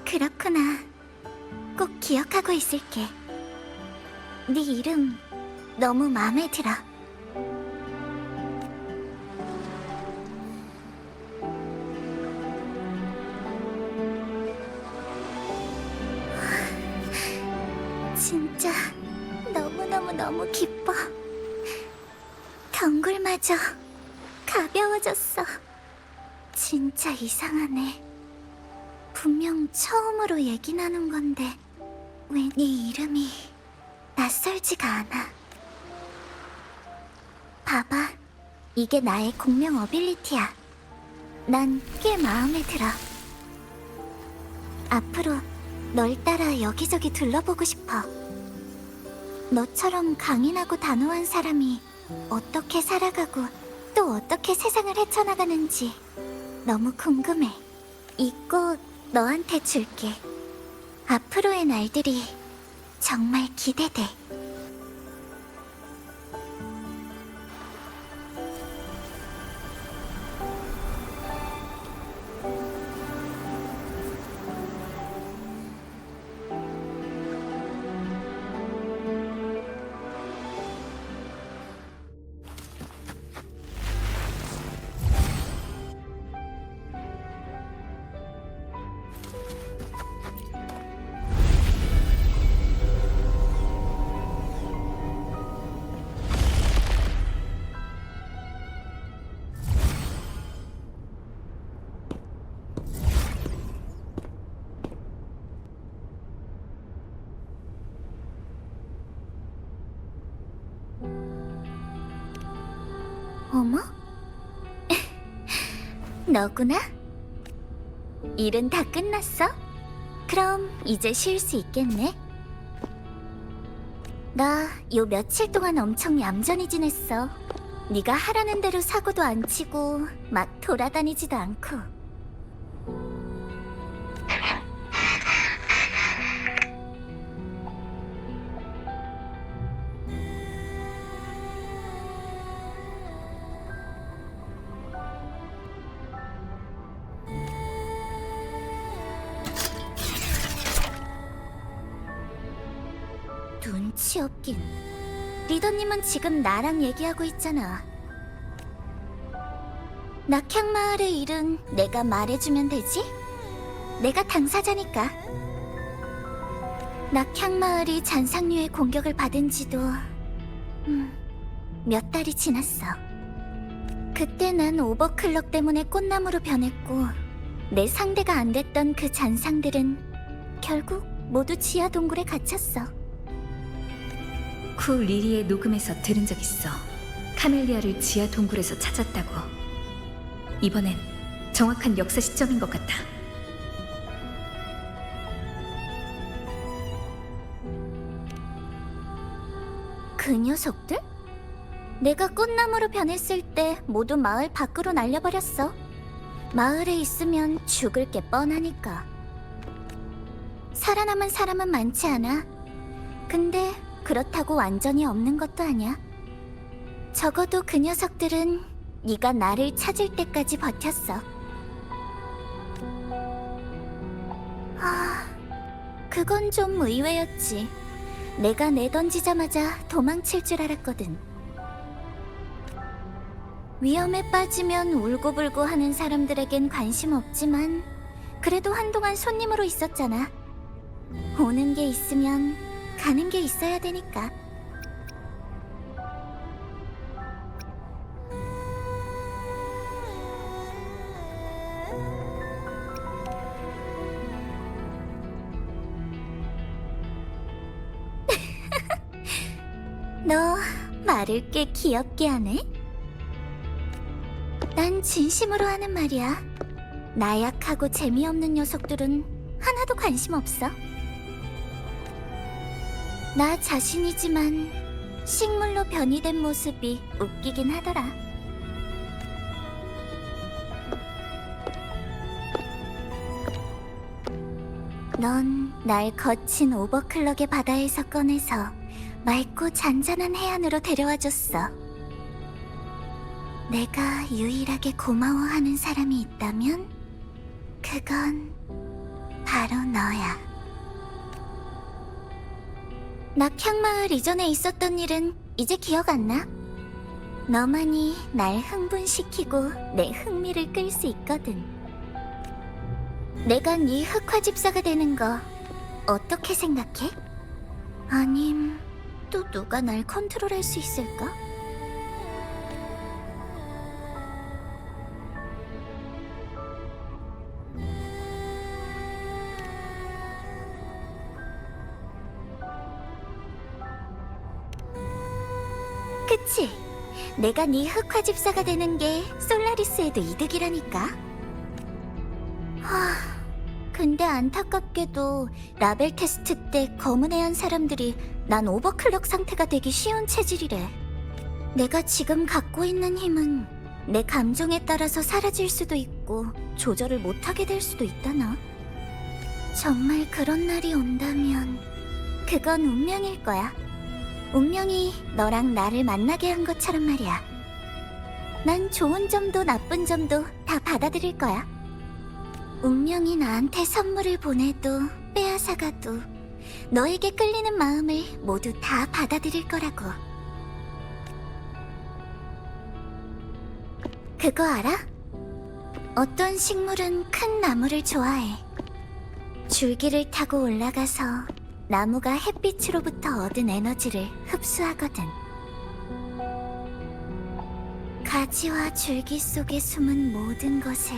그렇구나. 꼭 기억하고 있을게. 네 이름 너무 마음에 들어. 진짜 너무너무 기뻐. 덩굴마저 가벼워졌어. 진짜 이상하네. 분명 처음으로 얘기 나눈 건데 왜 네 이름이 낯설지가 않아. 봐봐, 이게 나의 공명 어빌리티야. 난 꽤 마음에 들어. 앞으로 널 따라 여기저기 둘러보고 싶어. 너처럼 강인하고 단호한 사람이 어떻게 살아가고 또 어떻게 세상을 헤쳐나가는지 너무 궁금해. 이 꽃 너한테 줄게. 앞으로의 날들이 정말 기대돼. 어머? 너구나? 일은 다 끝났어? 그럼 이제 쉴 수 있겠네? 나 요 며칠 동안 엄청 얌전히 지냈어. 네가 하라는 대로 사고도 안 치고 막 돌아다니지도 않고. 눈치 없긴. 리더님은 지금 나랑 얘기하고 있잖아. 낙향마을의 일은 내가 말해주면 되지? 내가 당사자니까. 낙향마을이 잔상류의 공격을 받은 지도 몇 달이 지났어. 그때 난 오버클럭 때문에 꽃나무로 변했고 내 상대가 안 됐던 그 잔상들은 결국 모두 지하 동굴에 갇혔어. 쿠 리리의 녹음에서 들은 적 있어. 카멜리아를 지하 동굴에서 찾았다고. 이번엔 정확한 역사 시점인 것 같아. 그 녀석들? 내가 꽃나무로 변했을 때 모두 마을 밖으로 날려버렸어. 마을에 있으면 죽을 게 뻔하니까. 살아남은 사람은 많지 않아. 근데 그렇다고 완전히 없는 것도 아니야. 적어도 그 녀석들은 네가 나를 찾을 때까지 버텼어. 그건 좀 의외였지. 내가 내던지자마자 도망칠 줄 알았거든. 위험에 빠지면 울고불고 하는 사람들에겐 관심 없지만 그래도 한동안 손님으로 있었잖아. 오는 게 있으면 가는 게 있어야 되니까. 너 말을 꽤 귀엽게 하네. 난 진심으로 하는 말이야. 나약하고 재미없는 녀석들은 하나도 관심 없어. 나 자신이지만 식물로 변이된 모습이 웃기긴 하더라. 넌 날 거친 오버클럭의 바다에서 꺼내서 맑고 잔잔한 해안으로 데려와줬어. 내가 유일하게 고마워하는 사람이 있다면 그건 바로 너야. 낙향마을 이전에 있었던 일은 이제 기억 안 나? 너만이 날 흥분시키고 내 흥미를 끌 수 있거든. 내가 네 흑화집사가 되는 거 어떻게 생각해? 아님 또 누가 날 컨트롤할 수 있을까? 그치? 내가 네 흑화집사가 되는 게 솔라리스에도 이득이라니까. 근데 안타깝게도 라벨 테스트 때 검은 해안 사람들이 난 오버클럭 상태가 되기 쉬운 체질이래. 내가 지금 갖고 있는 힘은 내 감정에 따라서 사라질 수도 있고 조절을 못하게 될 수도 있다나. 정말 그런 날이 온다면 그건 운명일 거야. 운명이 너랑 나를 만나게 한 것처럼 말이야. 난 좋은 점도 나쁜 점도 다 받아들일 거야. 운명이 나한테 선물을 보내도 빼앗아가도 너에게 끌리는 마음을 모두 다 받아들일 거라고. 그거 알아? 어떤 식물은 큰 나무를 좋아해. 줄기를 타고 올라가서 나무가 햇빛으로부터 얻은 에너지를 흡수하거든. 가지와 줄기 속에 숨은 모든 것을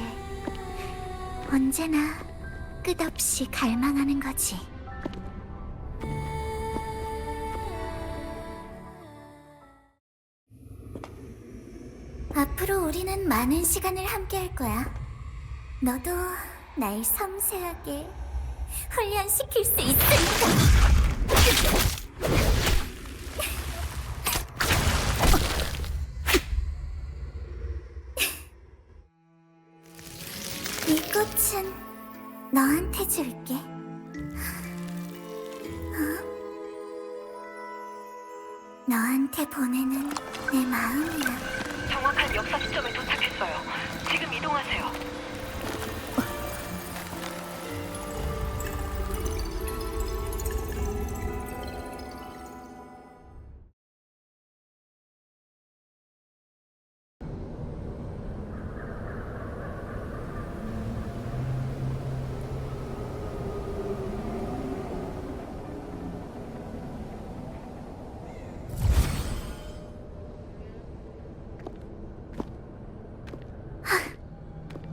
언제나 끝없이 갈망하는 거지. 앞으로 우리는 많은 시간을 함께 할 거야. 너도 날 섬세하게 훈련시킬 수 있으니까. 이 꽃은 너한테 줄게. 너한테 보내는 내 마음이야. 정확한 역사 시점에 도착했어요. 지금 이동하세요.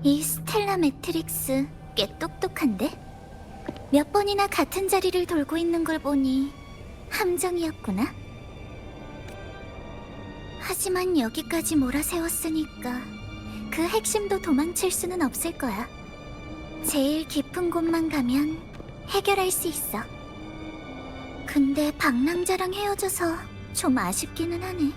이 스텔라 매트릭스 꽤 똑똑한데? 몇 번이나 같은 자리를 돌고 있는 걸 보니 함정이었구나. 하지만 여기까지 몰아세웠으니까 그 핵심도 도망칠 수는 없을 거야. 제일 깊은 곳만 가면 해결할 수 있어. 근데 방랑자랑 헤어져서 좀 아쉽기는 하네.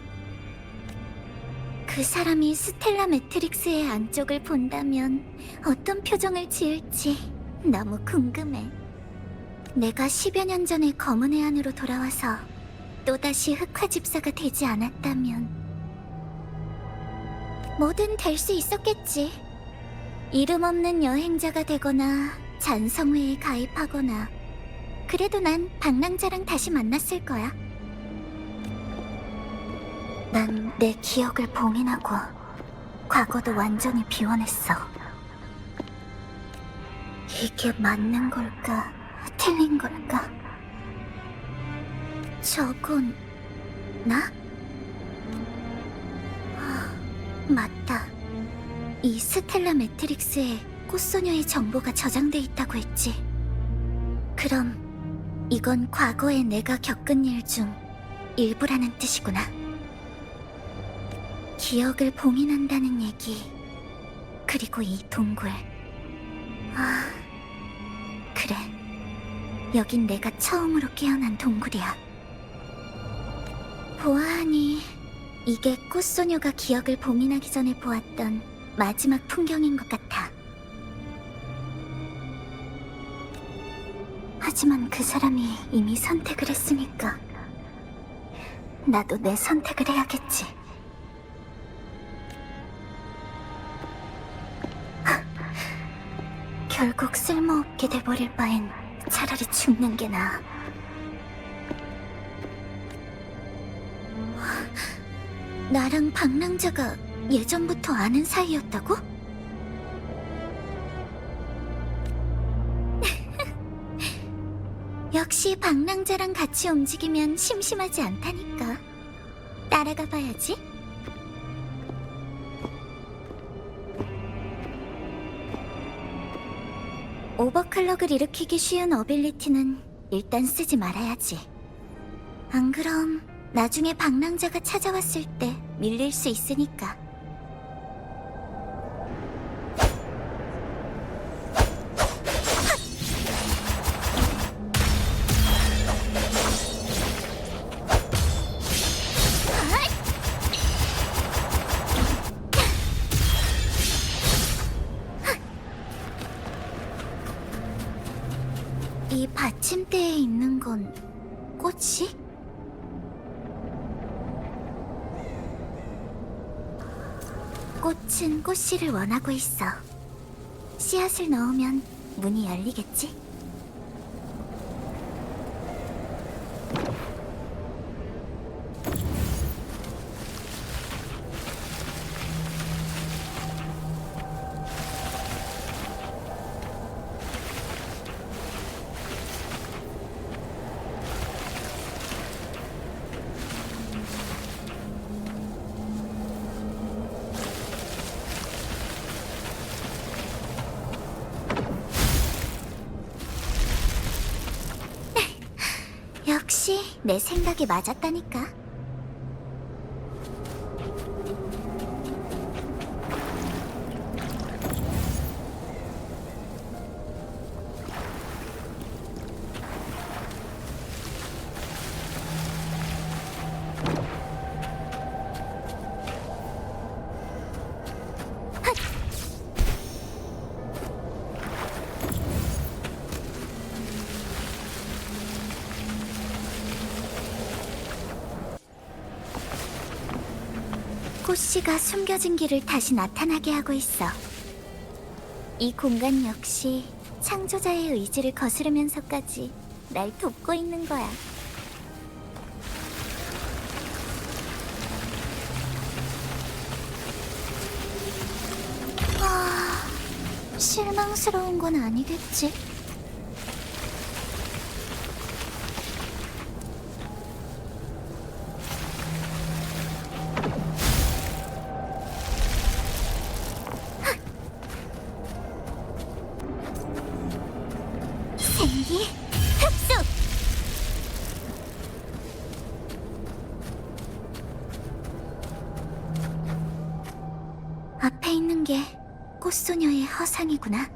그 사람이 스텔라 매트릭스의 안쪽을 본다면 어떤 표정을 지을지 너무 궁금해. 내가 10여 년 전에 검은 해안으로 돌아와서 또다시 흑화집사가 되지 않았다면 뭐든 될 수 있었겠지. 이름 없는 여행자가 되거나 잔성회에 가입하거나. 그래도 난 방랑자랑 다시 만났을 거야. 난 내 기억을 봉인하고 과거도 완전히 비워냈어. 이게 맞는 걸까? 틀린 걸까? 저건 나? 맞다. 이 스텔라 매트릭스에 꽃소녀의 정보가 저장돼 있다고 했지. 그럼 이건 과거에 내가 겪은 일 중 일부라는 뜻이구나. 기억을 봉인한다는 얘기. 그리고 이 동굴. 아, 그래. 여긴 내가 처음으로 깨어난 동굴이야. 보아하니 이게 꽃소녀가 기억을 봉인하기 전에 보았던 마지막 풍경인 것 같아. 하지만 그 사람이 이미 선택을 했으니까 나도 내 선택을 해야겠지. 결국 쓸모없게 돼버릴 바엔 차라리 죽는 게 나아. 나랑 방랑자가 예전부터 아는 사이였다고? 역시 방랑자랑 같이 움직이면 심심하지 않다니까. 따라가 봐야지. 오버클럭을 일으키기 쉬운 어빌리티는 일단 쓰지 말아야지. 안 그럼 나중에 방랑자가 찾아왔을 때 밀릴 수 있으니까. 이 받침대에 있는 건 꽃이? 꽃은 꽃씨를 원하고 있어. 씨앗을 넣으면 문이 열리겠지? 역시 내 생각이 맞았다니까. 꽃씨가 숨겨진 길을 다시 나타나게 하고 있어. 이 공간 역시 창조자의 의지를 거스르면서까지 날 돕고 있는 거야. 실망스러운 건 아니겠지? 생기 흡수! 앞에 있는 게 꽃소녀의 허상이구나.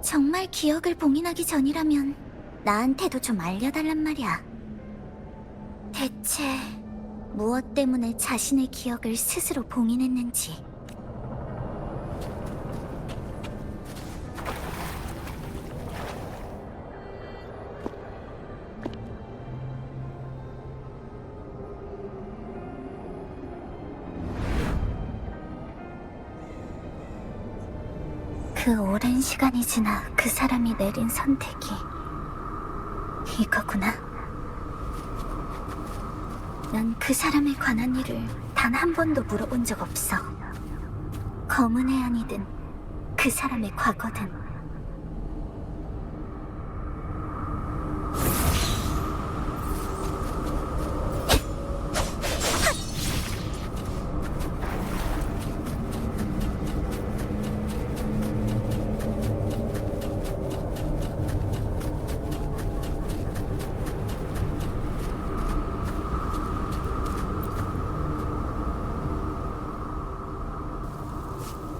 정말 기억을 봉인하기 전이라면 나한테도 좀 알려달란 말이야. 대체 무엇 때문에 자신의 기억을 스스로 봉인했는지. 그 오랜 시간이 지나 그 사람이 내린 선택이 이거구나. 난 그 사람에 관한 일을 단 한 번도 물어본 적 없어. 검은 해안이든 그 사람의 과거든.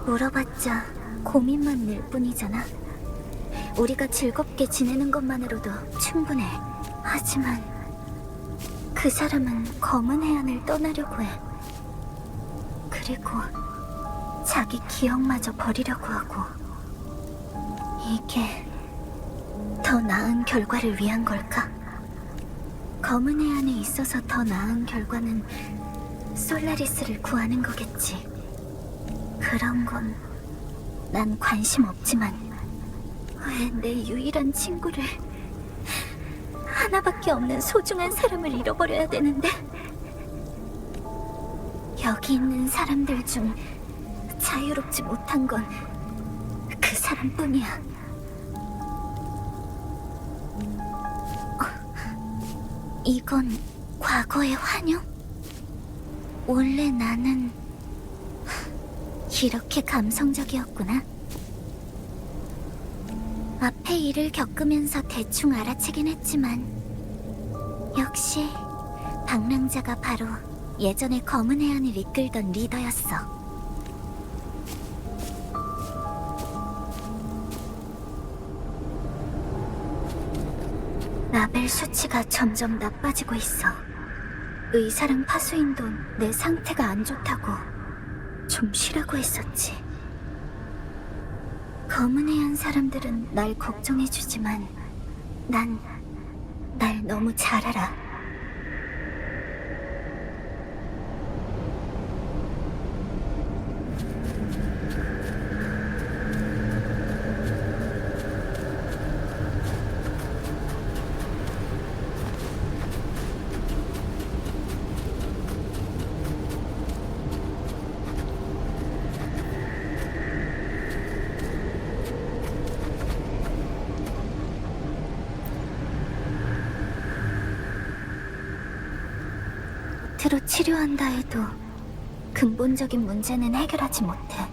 물어봤자 고민만 늘 뿐이잖아. 우리가 즐겁게 지내는 것만으로도 충분해. 하지만 그 사람은 검은 해안을 떠나려고 해. 그리고 자기 기억마저 버리려고 하고. 이게 더 나은 결과를 위한 걸까? 검은 해안에 있어서 더 나은 결과는 솔라리스를 구하는 거겠지. 그런 건 난 관심 없지만 왜 내 유일한 친구를, 하나밖에 없는 소중한 사람을 잃어버려야 되는데? 여기 있는 사람들 중 자유롭지 못한 건 그 사람뿐이야. 이건 과거의 환영? 원래 나는 이렇게 감성적이었구나. 앞에 일을 겪으면서 대충 알아채긴 했지만 역시 방랑자가 바로 예전에 검은 해안을 이끌던 리더였어. 라벨 수치가 점점 나빠지고 있어. 의사랑 파수인도 내 상태가 안 좋다고 좀 쉬라고 했었지. 검은 해안 사람들은 날 걱정해주지만 난 날 너무 잘 알아. 로 치료한다 해도 근본적인 문제는 해결하지 못해.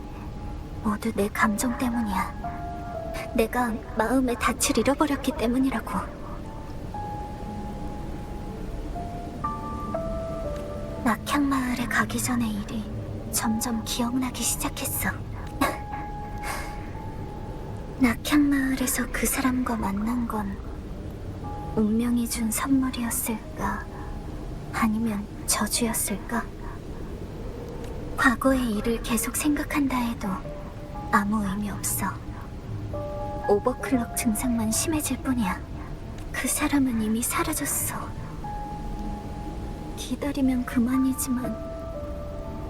모두 내 감정 때문이야. 내가 마음의 닻을 잃어버렸기 때문이라고. 낙향마을에 가기 전의 일이 점점 기억나기 시작했어. 낙향마을에서 그 사람과 만난 건 운명이 준 선물이었을까? 아니면 저주였을까? 과거의 일을 계속 생각한다 해도 아무 의미 없어. 오버클럭 증상만 심해질 뿐이야. 그 사람은 이미 사라졌어. 기다리면 그만이지만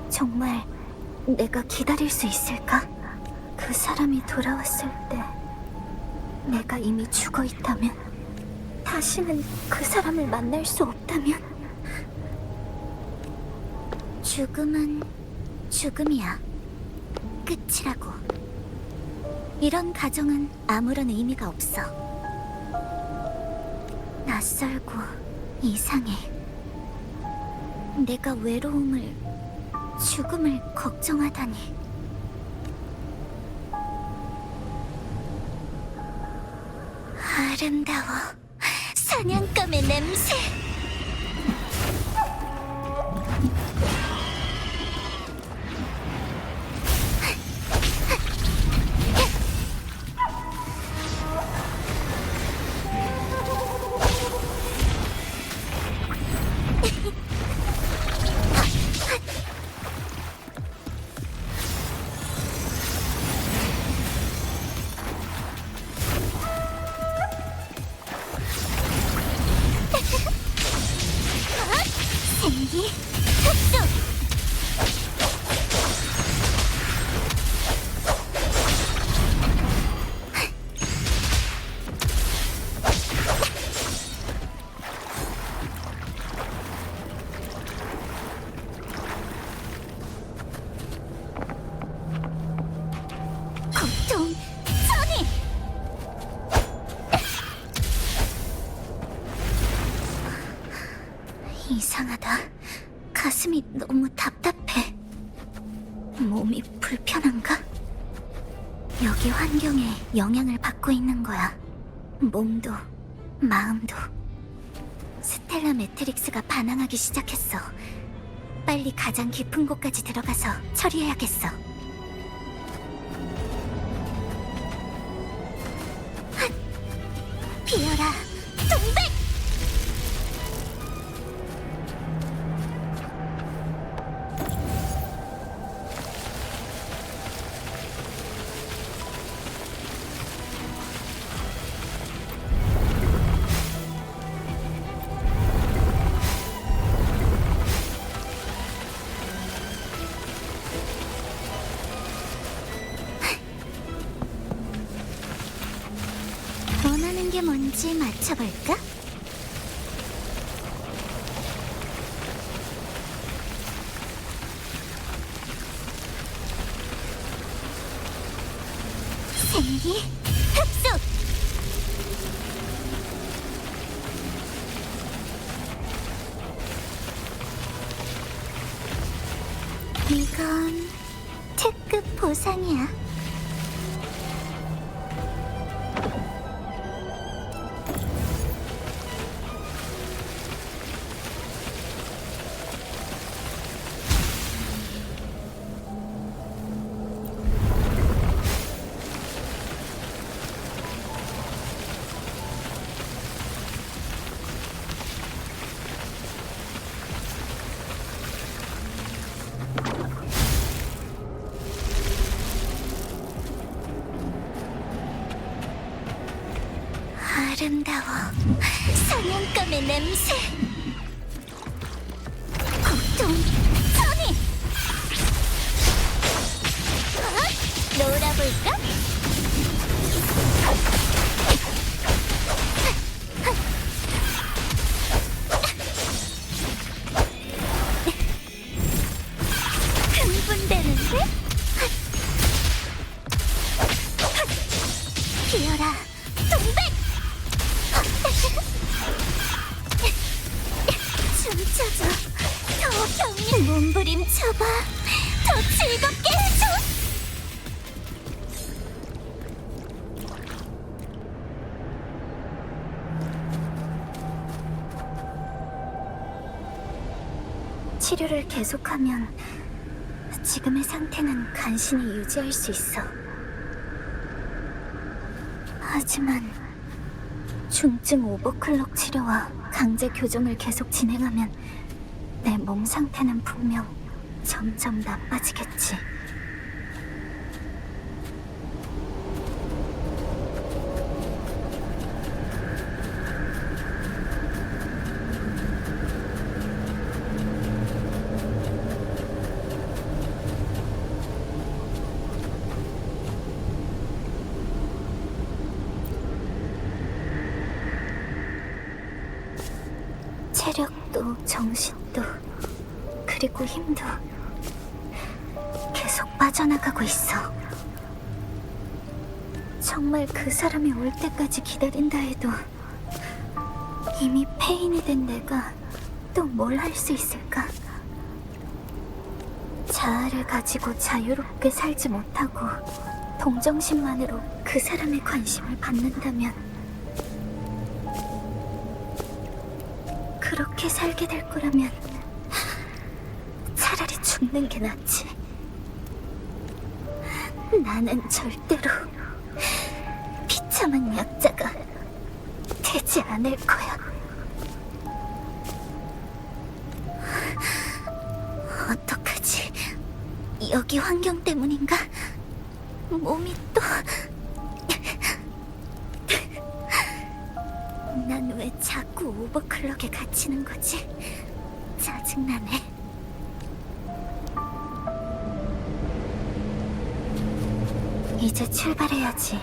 정말 내가 기다릴 수 있을까? 그 사람이 돌아왔을 때 내가 이미 죽어 있다면, 다시는 그 사람을 만날 수 없다면. 죽음은 죽음이야. 끝이라고. 이런 가정은 아무런 의미가 없어. 낯설고 이상해. 내가 외로움을, 죽음을 걱정하다니. 아름다워. 사냥감의 냄새. 고통, 선이! 이상하다. 가슴이 너무 답답해. 몸이 불편한가? 여기 환경에 영향을 받고 있는 거야. 몸도, 마음도. 스텔라 매트릭스가 반항하기 시작했어. 빨리 가장 깊은 곳까지 들어가서 처리해야겠어. 핫! 비어라, 동백! 원하는 게 뭔지 맞춰볼까? 생기, 흡수! 이건 특급 보상이야. 아름다워. 사냥감의 냄새. 고통, 선이. 놀아볼까? 흥분되는데? 비어라, 동백! 춤춰줘. 더 경리 몸부림쳐봐. 더 즐겁게 해줘. 치료를 계속하면 지금의 상태는 간신히 유지할 수 있어. 하지만 중증 오버클럭 치료와 강제 교정을 계속 진행하면 내 몸 상태는 분명 점점 나빠지겠지. 체력도 정신도 그리고 힘도 계속 빠져나가고 있어. 정말 그 사람이 올 때까지 기다린다 해도 이미 폐인이 된 내가 또 뭘 할 수 있을까? 자아를 가지고 자유롭게 살지 못하고 동정심만으로 그 사람의 관심을 받는다면 그렇게 살게 될 거라면 차라리 죽는 게 낫지. 나는 절대로 비참한 약자가 되지 않을 거야. 어떡하지? 여기 환경 때문인가? 몸이 또... 난 왜 자꾸 오버클럭에 갇히는 거지? 짜증나네. 이제 출발해야지.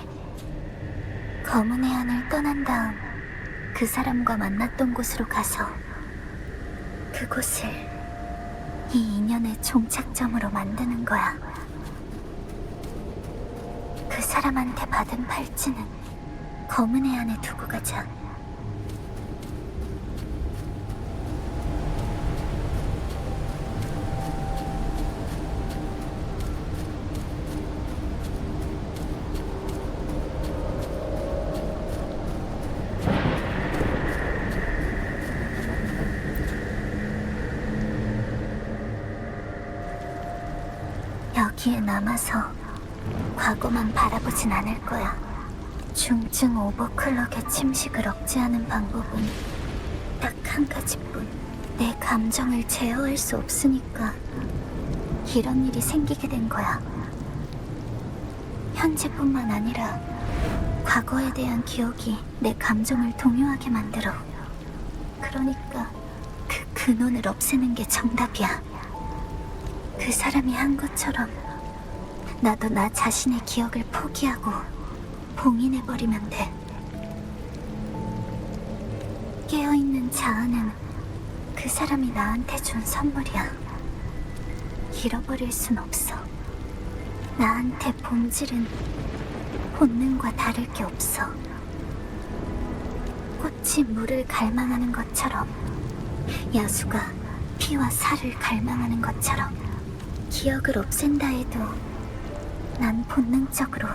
검은 해안을 떠난 다음 그 사람과 만났던 곳으로 가서 그곳을 이 인연의 종착점으로 만드는 거야. 그 사람한테 받은 팔찌는 검은 애 안에 두고 가자. 여기에 남아서 과거만 바라보진 않을 거야. 중증 오버클럭의 침식을 억제하는 방법은 딱 한 가지뿐. 내 감정을 제어할 수 없으니까 이런 일이 생기게 된 거야. 현재뿐만 아니라 과거에 대한 기억이 내 감정을 동요하게 만들어. 그러니까 그 근원을 없애는 게 정답이야. 그 사람이 한 것처럼 나도 나 자신의 기억을 포기하고 봉인해버리면 돼. 깨어있는 자아는 그 사람이 나한테 준 선물이야. 잃어버릴 순 없어. 나한테 본질은 본능과 다를 게 없어. 꽃이 물을 갈망하는 것처럼, 야수가 피와 살을 갈망하는 것처럼, 기억을 없앤다 해도 난 본능적으로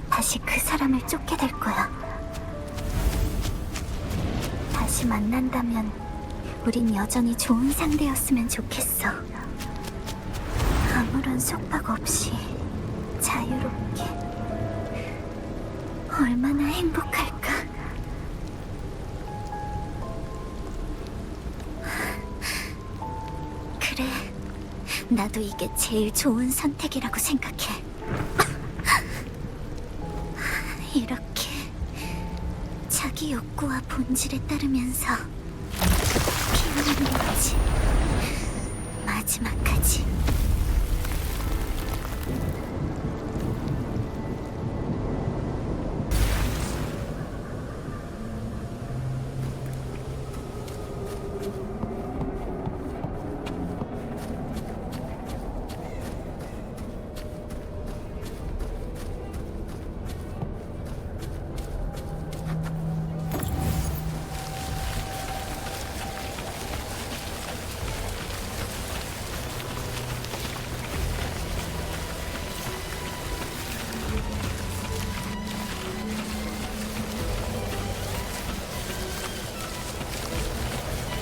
다시 그 사람을 쫓게 될 거야. 다시 만난다면 우린 여전히 좋은 상대였으면 좋겠어. 아무런 속박 없이 자유롭게. 얼마나 행복할까? 그래, 나도 이게 제일 좋은 선택이라고 생각해. 이렇게 자기 욕구와 본질에 따르면서 피어나는 거지. 마지막까지.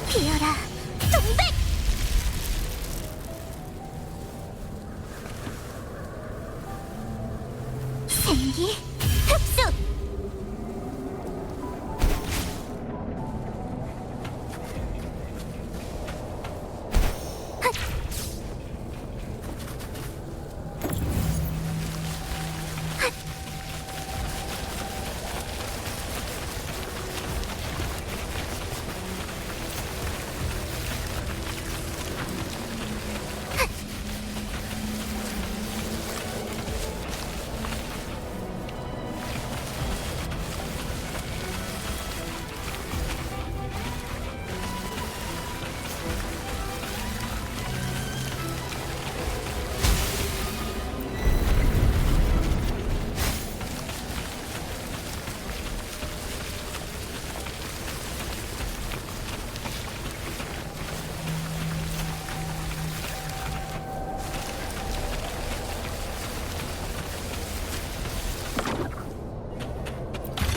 피어라, 동백! 생기, 흡수!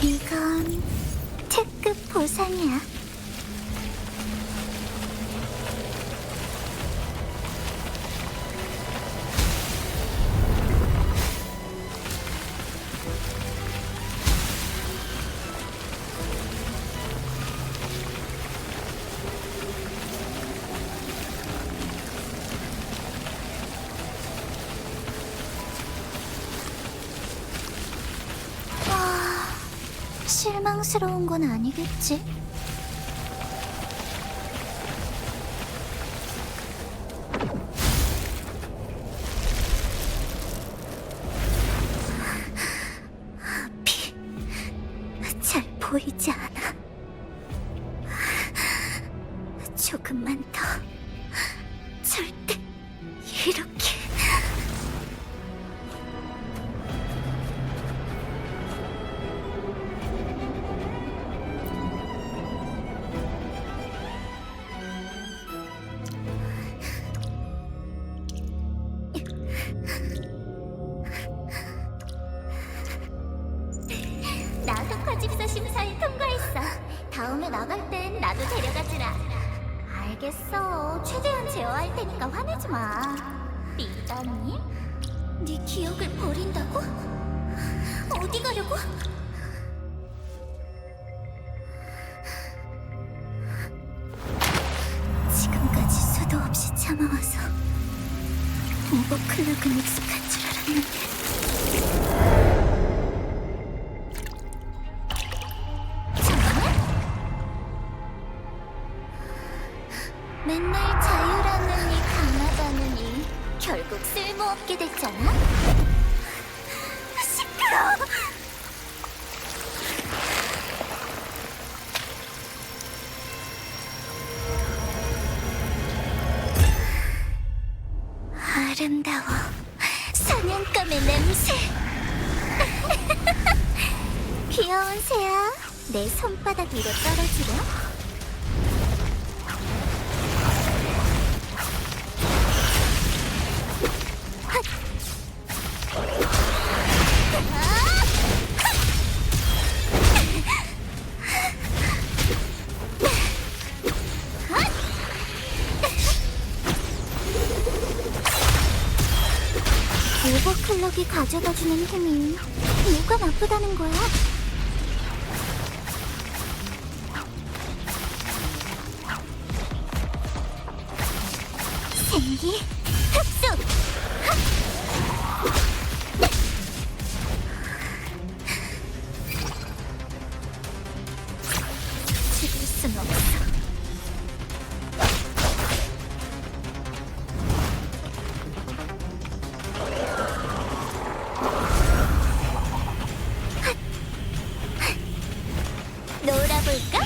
이건 특급 보상이야. 실망스러운 건 아니겠지? 앞이 잘 보이지 않아. 조금만 더. 절대 이렇게. 심사에 통과했어. 다음에 나갈 땐 나도 데려가주라. 알겠어. 최대한 제어할 테니까 화내지 마. 믿었니? 네 기억을 버린다고? 어디 가려고? 지금까지 수도 없이 참아와서 오버클럭은 익숙한 줄 알았는데 정말? 맨날 자유라느니 강하다느니 결국 쓸모없게 됐잖아? 시끄러워! 아름다워. 사냥감의 냄새. 귀여운 새야. 내 손바닥 위로 떨어지려? 핫! 오버클럭이 가져다주는 힘이 뭐가 나쁘다는 거야? 생기 흡수! 죽일 순 없어. 놀아볼까?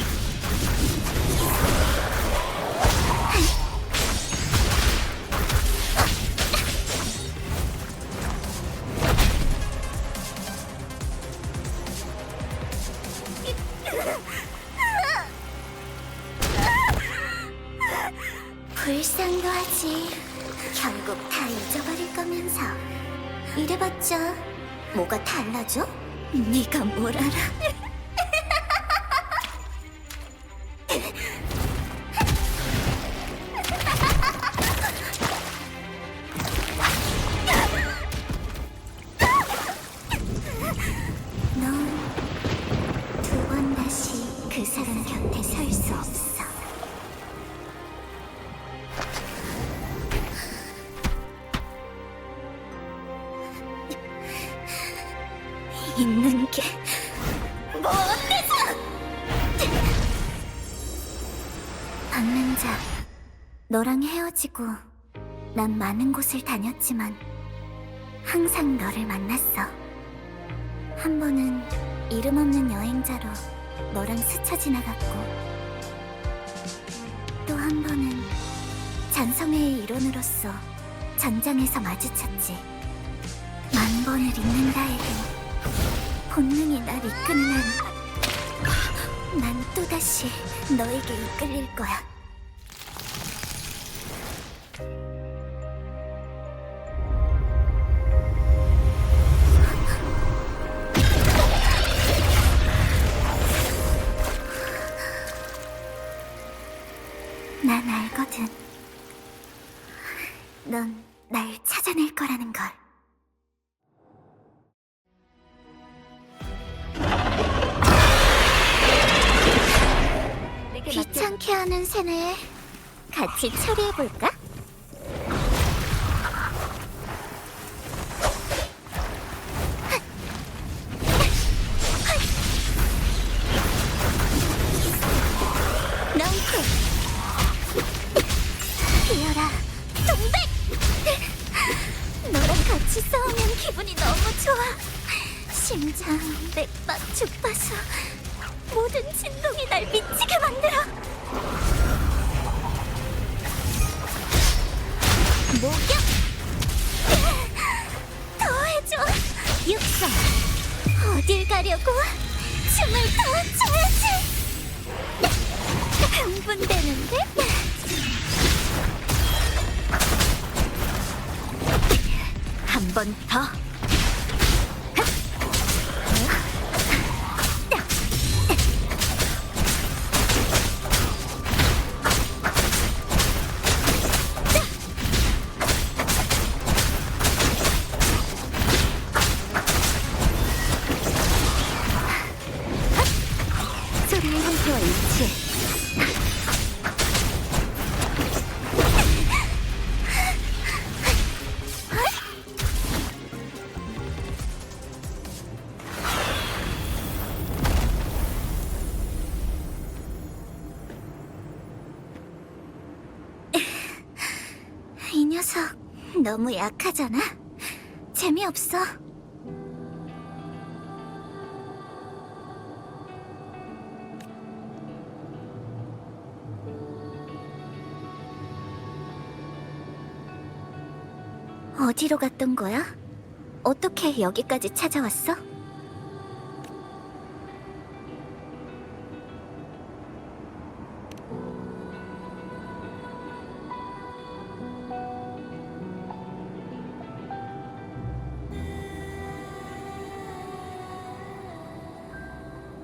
불쌍도 하지. 결국 다 잊어버릴 거면서. 이래봤자 뭐가 달라져? 네가 뭘 알아? 넌 두 번 다시 그 사람 곁에 설 수 없어. 있는 게 뭐 어때서? 박남자, 너랑 헤어지고 난 많은 곳을 다녔지만 항상 너를 만났어. 한 번은 이름 없는 여행자로 너랑 스쳐 지나갔고, 또 한 번은 잔성회의 일원으로서 전장에서 마주쳤지. 만 번을 잊는다 해도 본능이 날 이끄는 한 난 또다시 너에게 이끌릴 거야. 난 알거든. 넌 날 찾아낼 거라는 걸. 귀찮게 하는 새네. 같이 처리해볼까? 넝쿨 비어라 동백! 너랑 같이 싸우면 기분이 너무 좋아. 심장, 맥박, 주파수 모든 진동이 날 미치게 만들어. 목욕! 더 해줘! 육성! 어딜 가려고? 춤을 더 춰야지! 흥분되는데? 한 번 더! 일치해. 이 녀석 너무 약하잖아. 재미없어. 어디로 갔던 거야? 어떻게 여기까지 찾아왔어?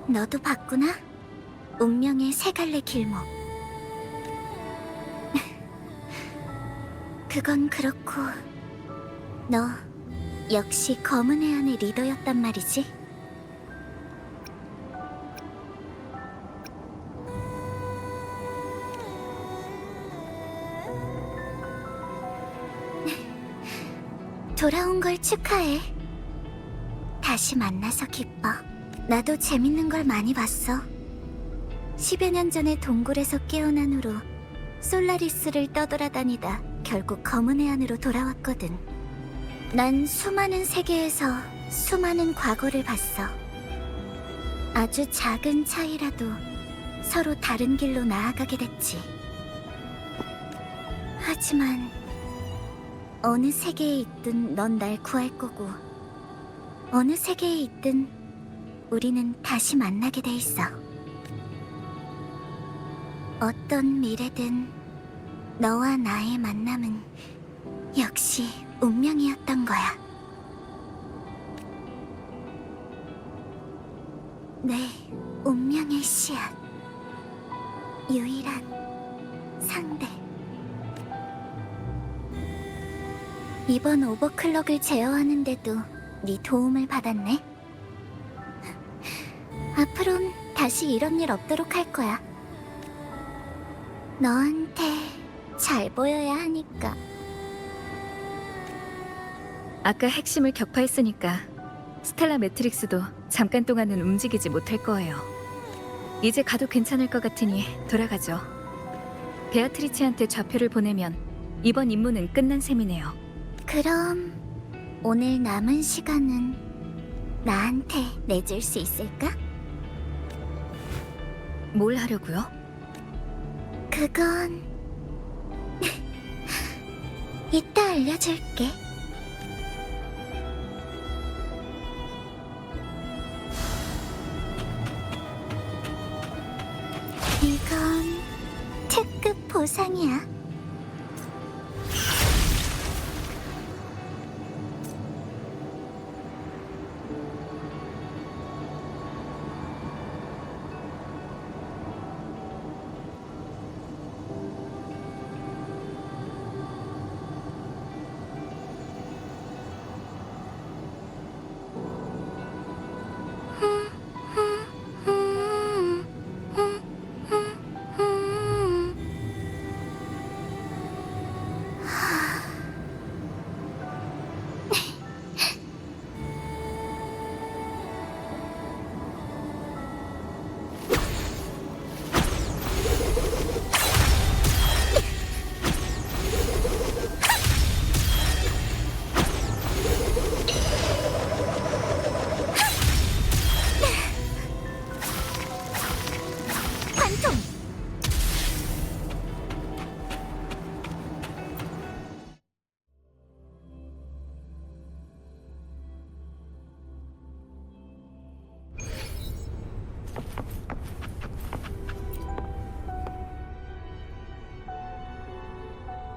너도 봤구나? 운명의 세 갈래 길목. 그건 그렇고 너 역시 검은 해안의 리더였단 말이지? 돌아온 걸 축하해. 다시 만나서 기뻐. 나도 재밌는 걸 많이 봤어. 10여 년 전에 동굴에서 깨어난 후로 솔라리스를 떠돌아다니다 결국 검은 해안으로 돌아왔거든. 난 수많은 세계에서 수많은 과거를 봤어. 아주 작은 차이라도 서로 다른 길로 나아가게 됐지. 하지만 어느 세계에 있든 넌 날 구할 거고 어느 세계에 있든 우리는 다시 만나게 돼 있어. 어떤 미래든 너와 나의 만남은 역시 운명이었던 거야. 내 운명의 씨앗. 유일한 상대. 이번 오버클럭을 제어하는데도 네 도움을 받았네. 앞으론 다시 이런 일 없도록 할 거야. 너한테 잘 보여야 하니까. 아까 핵심을 격파했으니까 스텔라 매트릭스도 잠깐 동안은 움직이지 못할 거예요. 이제 가도 괜찮을 것 같으니 돌아가죠. 베아트리치한테 좌표를 보내면 이번 임무는 끝난 셈이네요. 그럼 오늘 남은 시간은 나한테 내줄 수 있을까? 뭘 하려고요? 그건 이따 알려줄게. 이건 특급 보상이야. 관통!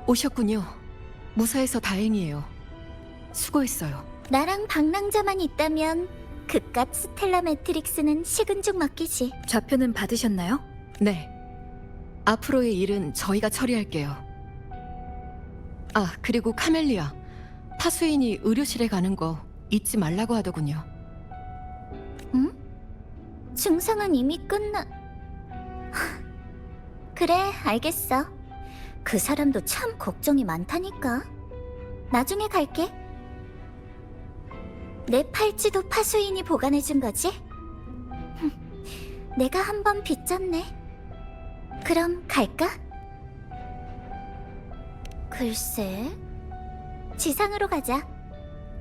오셨군요. 무사해서 다행이에요. 수고했어요. 나랑 방랑자만 있다면 그깟 스텔라 매트릭스는 식은 죽 먹기지. 좌표는 받으셨나요? 네. 앞으로의 일은 저희가 처리할게요. 아, 그리고 카멜리아. 파수인이 의료실에 가는 거 잊지 말라고 하더군요. 응? 증상은 이미 끝나... 그래, 알겠어. 그 사람도 참 걱정이 많다니까. 나중에 갈게. 내 팔찌도 파수인이 보관해준 거지? 흠, 내가 한번 빚졌네. 그럼 갈까? 글쎄, 지상으로 가자.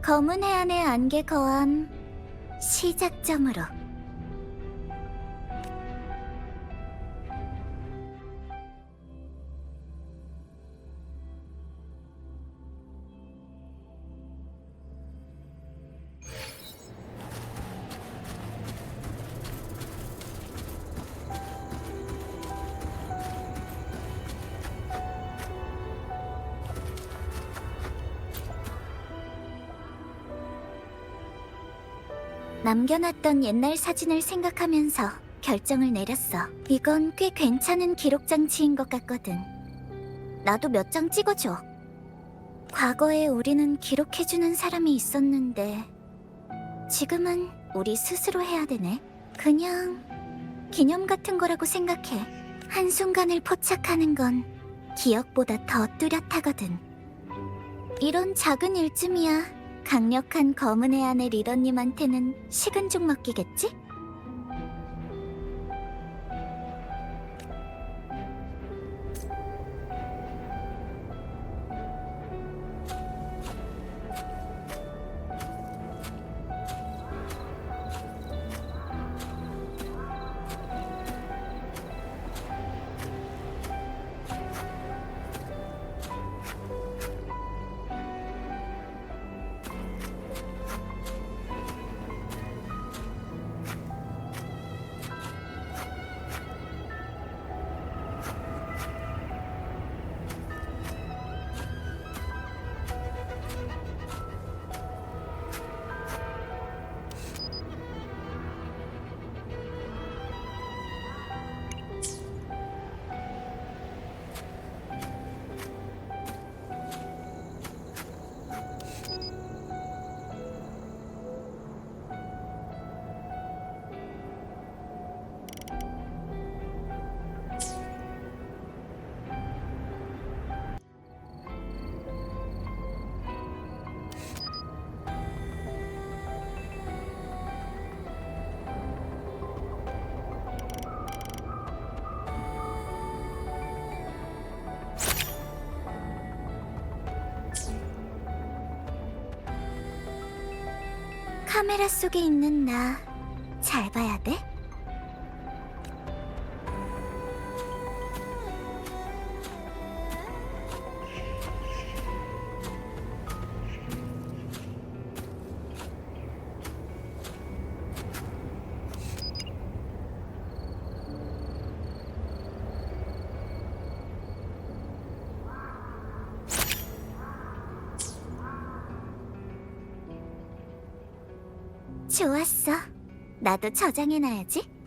검은 해안의 안개 거함 시작점으로. 남겨놨던 옛날 사진을 생각하면서 결정을 내렸어. 이건 꽤 괜찮은 기록 장치인 것 같거든. 나도 몇 장 찍어줘. 과거에 우리는 기록해주는 사람이 있었는데 지금은 우리 스스로 해야 되네. 그냥 기념 같은 거라고 생각해. 한순간을 포착하는 건 기억보다 더 뚜렷하거든. 이런 작은 일쯤이야 강력한 검은 해안의 리더님한테는 식은 죽 먹기겠지? 카메라 속에 있는 나 잘 봐야 돼? 좋았어. 나도 저장해놔야지.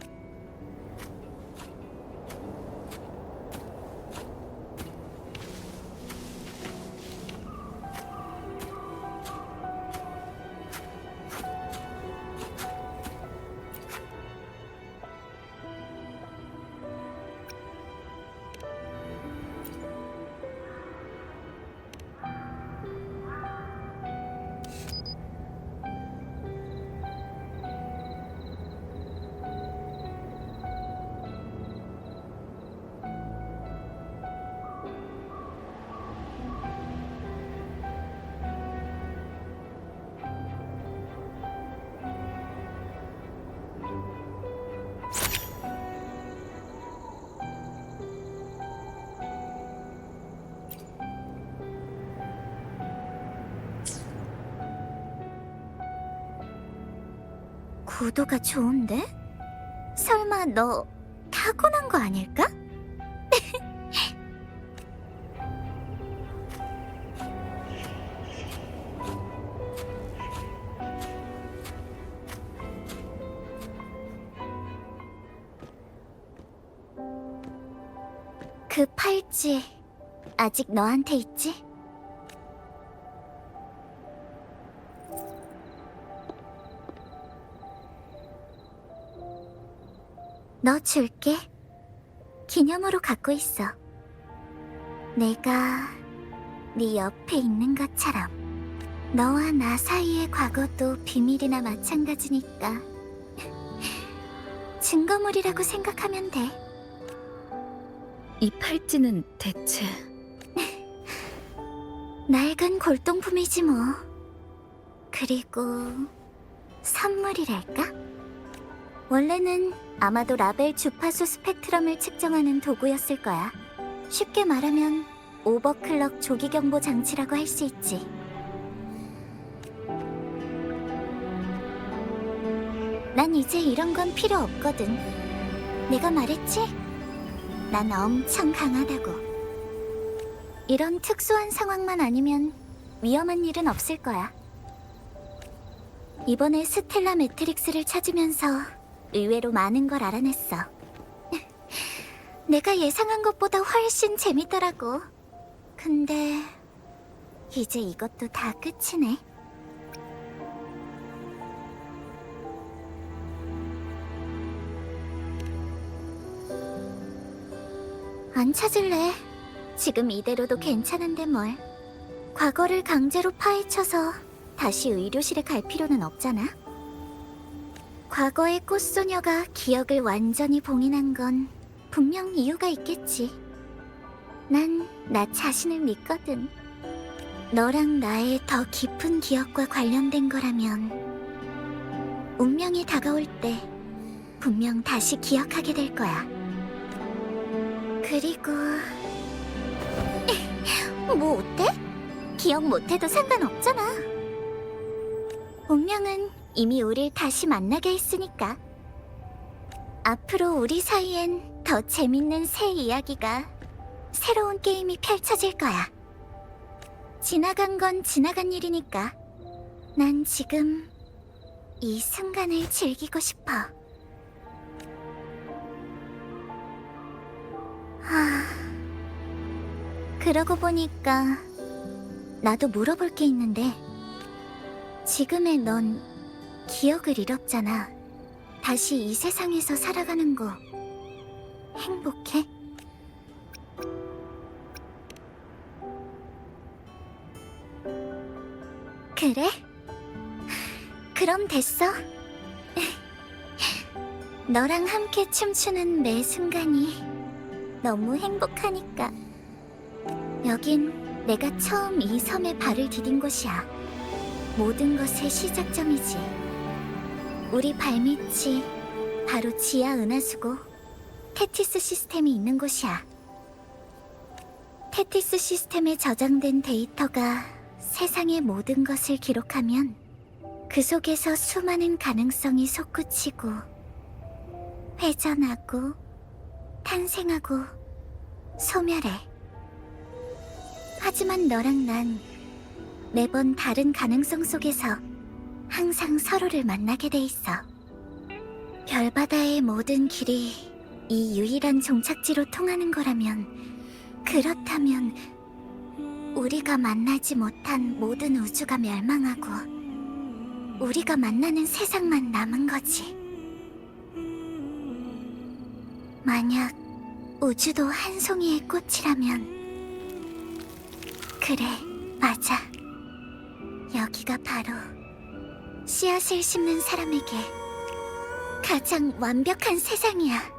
구도가 좋은데? 설마 너 타고난 거 아닐까? 그 팔찌 아직 너한테 있지? 너 줄게. 기념으로 갖고 있어. 내가 네 옆에 있는 것처럼. 너와 나 사이의 과거도 비밀이나 마찬가지니까 증거물이라고 생각하면 돼. 이 팔찌는 대체... 낡은 골동품이지 뭐. 그리고 선물이랄까? 원래는 아마도 라벨 주파수 스펙트럼을 측정하는 도구였을 거야. 쉽게 말하면 오버클럭 조기경보 장치라고 할 수 있지. 난 이제 이런 건 필요 없거든. 내가 말했지? 난 엄청 강하다고. 이런 특수한 상황만 아니면 위험한 일은 없을 거야. 이번에 스텔라 매트릭스를 찾으면서 의외로 많은 걸 알아냈어. 내가 예상한 것보다 훨씬 재밌더라고. 근데 이제 이것도 다 끝이네. 안 찾을래. 지금 이대로도 괜찮은데 뭘. 과거를 강제로 파헤쳐서 다시 의료실에 갈 필요는 없잖아. 과거의 꽃소녀가 기억을 완전히 봉인한 건 분명 이유가 있겠지. 난 나 자신을 믿거든. 너랑 나의 더 깊은 기억과 관련된 거라면 운명이 다가올 때 분명 다시 기억하게 될 거야. 그리고 뭐 어때? 기억 못해도 상관없잖아. 운명은 이미 우릴 다시 만나게 했으니까. 앞으로 우리 사이엔 더 재밌는 새 이야기가, 새로운 게임이 펼쳐질 거야. 지나간 건 지나간 일이니까 난 지금 이 순간을 즐기고 싶어. 그러고 보니까 나도 물어볼 게 있는데, 지금의 넌 기억을 잃었잖아. 다시 이 세상에서 살아가는 거 행복해? 그래? 그럼 됐어. 너랑 함께 춤추는 매 순간이 너무 행복하니까. 여긴 내가 처음 이 섬에 발을 디딘 곳이야. 모든 것의 시작점이지. 우리 발밑이 바로 지하 은하수고 테티스 시스템이 있는 곳이야. 테티스 시스템에 저장된 데이터가 세상의 모든 것을 기록하면 그 속에서 수많은 가능성이 솟구치고 회전하고 탄생하고 소멸해. 하지만 너랑 난 매번 다른 가능성 속에서 항상 서로를 만나게 돼 있어. 별바다의 모든 길이 이 유일한 종착지로 통하는 거라면, 그렇다면 우리가 만나지 못한 모든 우주가 멸망하고 우리가 만나는 세상만 남은 거지. 만약 우주도 한 송이의 꽃이라면, 그래, 맞아. 여기가 바로 씨앗을 심는 사람에게 가장 완벽한 세상이야.